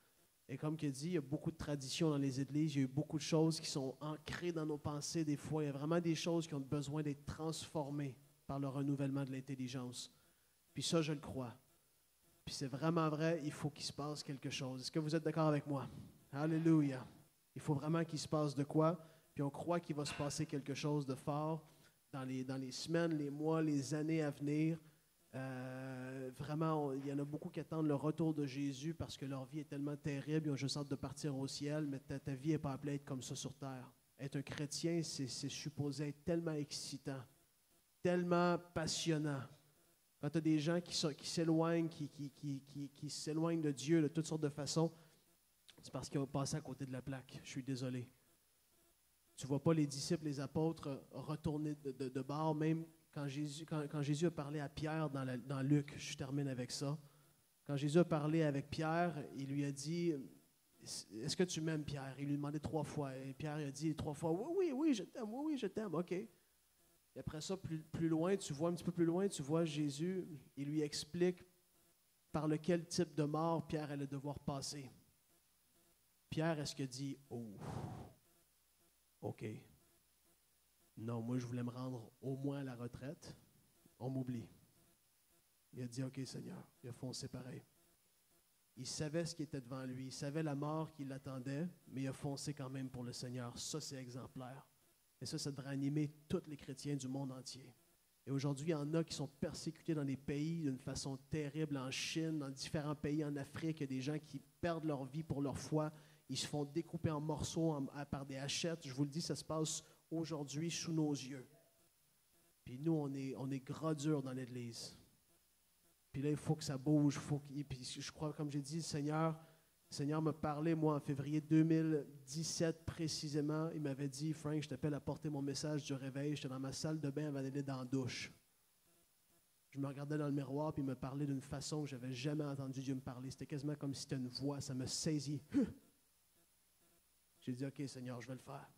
Et comme il dit, il y a beaucoup de traditions dans les églises, il y a eu beaucoup de choses qui sont ancrées dans nos pensées des fois. Il y a vraiment des choses qui ont besoin d'être transformées par le renouvellement de l'intelligence. Puis ça, je le crois. Puis c'est vraiment vrai, il faut qu'il se passe quelque chose. Est-ce que vous êtes d'accord avec moi? Alléluia. Il faut vraiment qu'il se passe de quoi? Puis on croit qu'il va se passer quelque chose de fort dans les semaines, les mois, les années à venir. Vraiment, il y en a beaucoup qui attendent le retour de Jésus parce que leur vie est tellement terrible, ils ont juste hâte de partir au ciel, mais ta vie n'est pas appelée à être comme ça sur terre. Être un chrétien, c'est supposé être tellement excitant, tellement passionnant. Quand tu as des gens qui s'éloignent, qui s'éloignent de Dieu de toutes sortes de façons, c'est parce qu'ils ont passé à côté de la plaque. Je suis désolé. Tu ne vois pas les disciples, les apôtres retourner de bord, même quand Jésus a parlé à Pierre dans Luc. Je termine avec ça. Quand Jésus a parlé avec Pierre, il lui a dit, « Est-ce que tu m'aimes, Pierre? » Il lui a demandé 3 fois. Et Pierre a dit 3 fois, « Oui, je t'aime, oui, je t'aime. » OK. Et après ça, plus loin, tu vois un petit peu plus loin, tu vois Jésus, il lui explique par lequel type de mort Pierre allait devoir passer. Pierre, est-ce qu'il a dit, « Oh, OK. Non, moi, je voulais me rendre au moins à la retraite. On m'oublie. » Il a dit, « OK, Seigneur. » Il a foncé pareil. Il savait ce qui était devant lui. Il savait la mort qui l'attendait, mais il a foncé quand même pour le Seigneur. Ça, c'est exemplaire. Et ça devrait animer tous les chrétiens du monde entier. Et aujourd'hui, il y en a qui sont persécutés dans des pays d'une façon terrible, en Chine, dans différents pays en Afrique. Il y a des gens qui perdent leur vie pour leur foi. Ils se font découper en morceaux par des hachettes. Je vous le dis, ça se passe aujourd'hui sous nos yeux. Puis nous, on est gras dur dans l'Église. Puis là, il faut que ça bouge. Puis je crois, comme j'ai dit, le Seigneur m'a parlé, moi, en février 2017 précisément. Il m'avait dit, « Frank, je t'appelle à porter mon message du réveil. » J'étais dans ma salle de bain avant d'aller dans la douche. Je me regardais dans le miroir, puis il me parlait d'une façon que je n'avais jamais entendu Dieu me parler. C'était quasiment comme si c'était une voix. Ça me saisit. J'ai dit, « OK, Seigneur, je vais le faire. »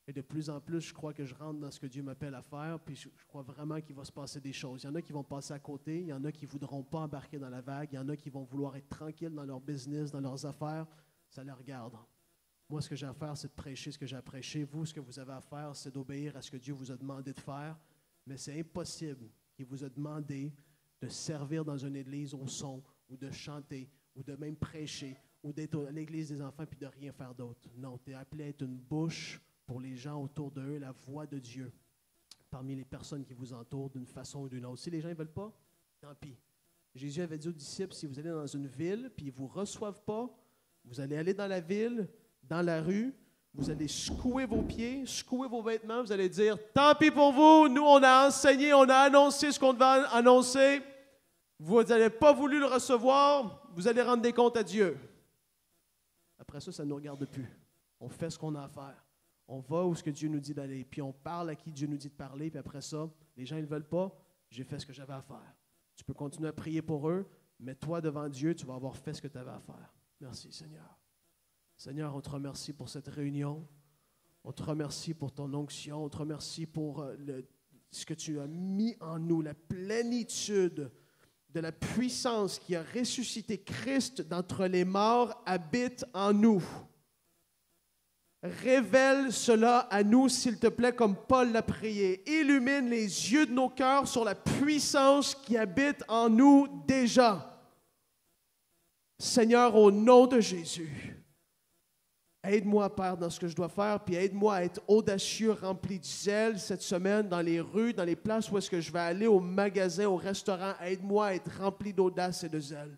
Et de plus en plus, je crois que je rentre dans ce que Dieu m'appelle à faire, puis je crois vraiment qu'il va se passer des choses. Il y en a qui vont passer à côté, il y en a qui ne voudront pas embarquer dans la vague, il y en a qui vont vouloir être tranquilles dans leur business, dans leurs affaires. Ça les regarde. Moi, ce que j'ai à faire, c'est de prêcher ce que j'ai à prêcher. Vous, ce que vous avez à faire, c'est d'obéir à ce que Dieu vous a demandé de faire. Mais c'est impossible qu'il vous a demandé de servir dans une église au son, ou de chanter, ou de même prêcher, ou d'être à l'église des enfants puis de rien faire d'autre. Non, tu es appelé à être une bouche pour les gens autour d'eux, la voix de Dieu, parmi les personnes qui vous entourent d'une façon ou d'une autre. Si les gens ne veulent pas, tant pis. Jésus avait dit aux disciples, si vous allez dans une ville, puis ils ne vous reçoivent pas, vous allez aller dans la ville, dans la rue, vous allez secouer vos pieds, secouer vos vêtements, vous allez dire, tant pis pour vous, nous on a enseigné, on a annoncé ce qu'on devait annoncer, vous n'avez pas voulu le recevoir, vous allez rendre des comptes à Dieu. Après ça, ça ne nous regarde plus. On fait ce qu'on a à faire. On va où ce que Dieu nous dit d'aller, puis on parle à qui Dieu nous dit de parler, puis après ça, les gens ne le veulent pas, j'ai fait ce que j'avais à faire. Tu peux continuer à prier pour eux, mais toi, devant Dieu, tu vas avoir fait ce que tu avais à faire. Merci, Seigneur. Seigneur, on te remercie pour cette réunion. On te remercie pour ton onction. On te remercie pour ce que tu as mis en nous, la plénitude de la puissance qui a ressuscité Christ d'entre les morts habite en nous. Révèle cela à nous, s'il te plaît, comme Paul l'a prié. Illumine les yeux de nos cœurs sur la puissance qui habite en nous déjà. Seigneur, au nom de Jésus, aide-moi, Père, dans ce que je dois faire, puis aide-moi à être audacieux, rempli de zèle cette semaine dans les rues, dans les places où est-ce que je vais aller, au magasin, au restaurant. Aide-moi à être rempli d'audace et de zèle.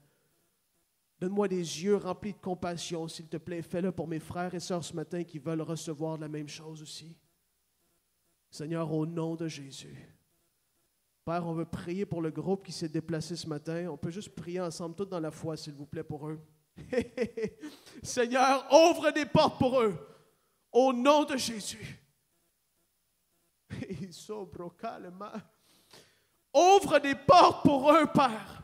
Donne-moi des yeux remplis de compassion, s'il te plaît. Fais-le pour mes frères et sœurs ce matin qui veulent recevoir la même chose aussi. Seigneur, au nom de Jésus. Père, on veut prier pour le groupe qui s'est déplacé ce matin. On peut juste prier ensemble, tous dans la foi, s'il vous plaît, pour eux. Seigneur, ouvre des portes pour eux. Au nom de Jésus. Ouvre des portes pour eux, Père.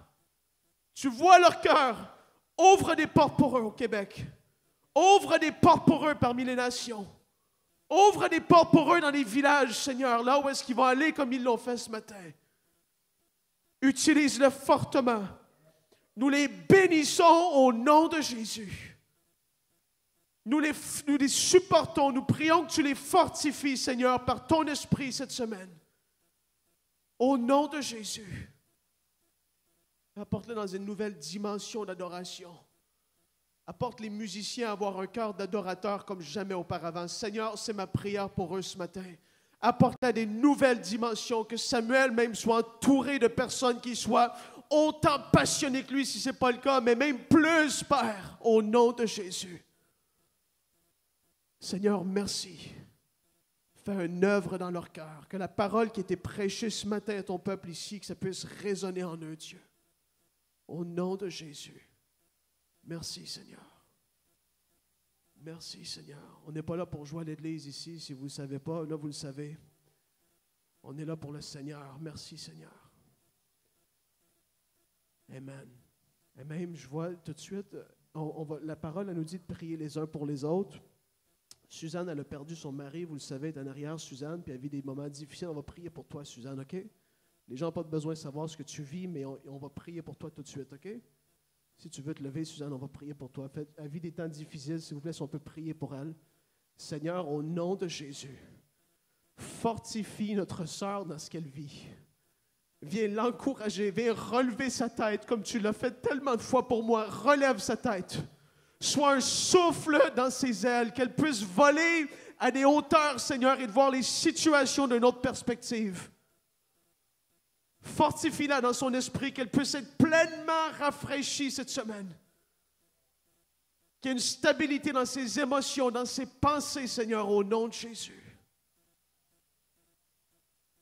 Tu vois leur cœur. Ouvre des portes pour eux au Québec. Ouvre des portes pour eux parmi les nations. Ouvre des portes pour eux dans les villages, Seigneur, là où est-ce qu'ils vont aller comme ils l'ont fait ce matin. Utilise-le fortement. Nous les bénissons au nom de Jésus. Nous les supportons. Nous prions que tu les fortifies, Seigneur, par ton esprit cette semaine. Au nom de Jésus. Apporte-les dans une nouvelle dimension d'adoration. Apporte les musiciens à avoir un cœur d'adorateur comme jamais auparavant. Seigneur, c'est ma prière pour eux ce matin. Apporte-les des nouvelles dimensions, que Samuel même soit entouré de personnes qui soient autant passionnées que lui, si ce n'est pas le cas, mais même plus, Père, au nom de Jésus. Seigneur, merci. Fais une œuvre dans leur cœur. Que la parole qui a été prêchée ce matin à ton peuple ici, que ça puisse résonner en eux, Dieu. Au nom de Jésus. Merci, Seigneur. Merci, Seigneur. On n'est pas là pour jouer à l'église ici, si vous ne le savez pas. Là, vous le savez. On est là pour le Seigneur. Merci, Seigneur. Amen. Et même, je vois tout de suite, la parole, elle nous dit de prier les uns pour les autres. Suzanne, elle a perdu son mari, vous le savez, elle est en arrière, Suzanne, puis elle vit des moments difficiles. On va prier pour toi, Suzanne, OK? Les gens n'ont pas besoin de savoir ce que tu vis, mais on va prier pour toi tout de suite, OK? Si tu veux te lever, Suzanne, on va prier pour toi. Elle vit des temps difficiles, s'il vous plaît, si on peut prier pour elle. Seigneur, au nom de Jésus, fortifie notre sœur dans ce qu'elle vit. Viens l'encourager, viens relever sa tête comme tu l'as fait tellement de fois pour moi. Relève sa tête. Sois un souffle dans ses ailes, qu'elle puisse voler à des hauteurs, Seigneur, et de voir les situations d'une autre perspective. Fortifie-la dans son esprit, qu'elle puisse être pleinement rafraîchie cette semaine. Qu'il y ait une stabilité dans ses émotions, dans ses pensées, Seigneur, au nom de Jésus.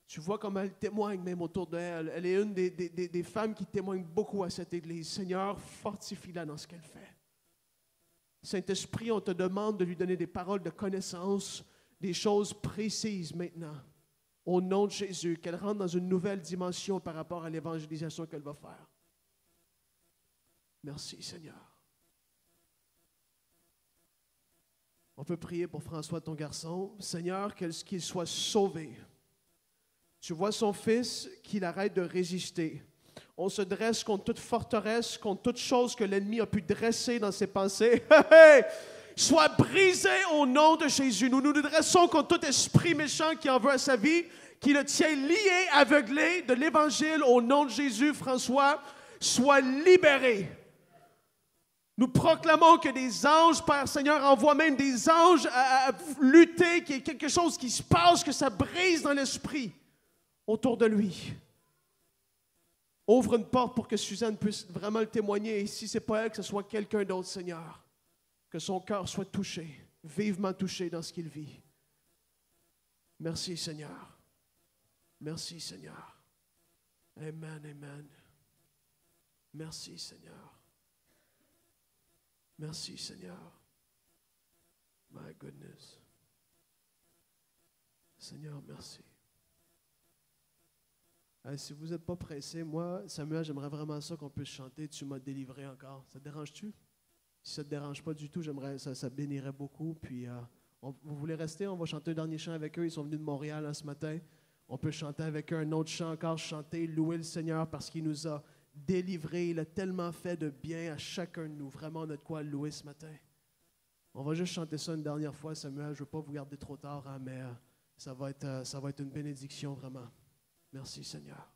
Tu vois comment elle témoigne même autour d'elle. Elle est une des femmes qui témoignent beaucoup à cette Église. Seigneur, fortifie-la dans ce qu'elle fait. Saint-Esprit, on te demande de lui donner des paroles de connaissance, des choses précises maintenant. Au nom de Jésus, qu'elle rentre dans une nouvelle dimension par rapport à l'évangélisation qu'elle va faire. Merci, Seigneur. On peut prier pour François, ton garçon. Seigneur, qu'il soit sauvé. Tu vois son fils, qu'il arrête de résister. On se dresse contre toute forteresse, contre toute chose que l'ennemi a pu dresser dans ses pensées. Sois brisé au nom de Jésus. Nous nous dressons contre tout esprit méchant qui en veut à sa vie, qui le tient lié, aveuglé de l'Évangile. Au nom de Jésus, François, sois libéré. Nous proclamons que des anges, Père Seigneur, envoient même des anges à lutter, qu'il y ait quelque chose qui se passe, que ça brise dans l'esprit autour de lui. Ouvre une porte pour que Suzanne puisse vraiment le témoigner. Et si ce n'est pas elle, que ce soit quelqu'un d'autre, Seigneur. Que son cœur soit touché, vivement touché dans ce qu'il vit. Merci, Seigneur. Merci, Seigneur. Amen, amen. Merci, Seigneur. Merci, Seigneur. My goodness. Seigneur, merci. Si vous n'êtes pas pressé, moi, Samuel, j'aimerais vraiment ça qu'on puisse chanter « Tu m'as délivré encore ». Ça te dérange-tu? Si ça ne te dérange pas du tout, j'aimerais ça bénirait beaucoup. Puis, vous voulez rester? On va chanter un dernier chant avec eux. Ils sont venus de Montréal ce matin. On peut chanter avec eux un autre chant encore, chanter, louer le Seigneur parce qu'il nous a délivrés. Il a tellement fait de bien à chacun de nous. Vraiment, on a de quoi louer ce matin. On va juste chanter ça une dernière fois, Samuel. Je ne veux pas vous garder trop tard, hein, mais ça va être une bénédiction, vraiment. Merci, Seigneur.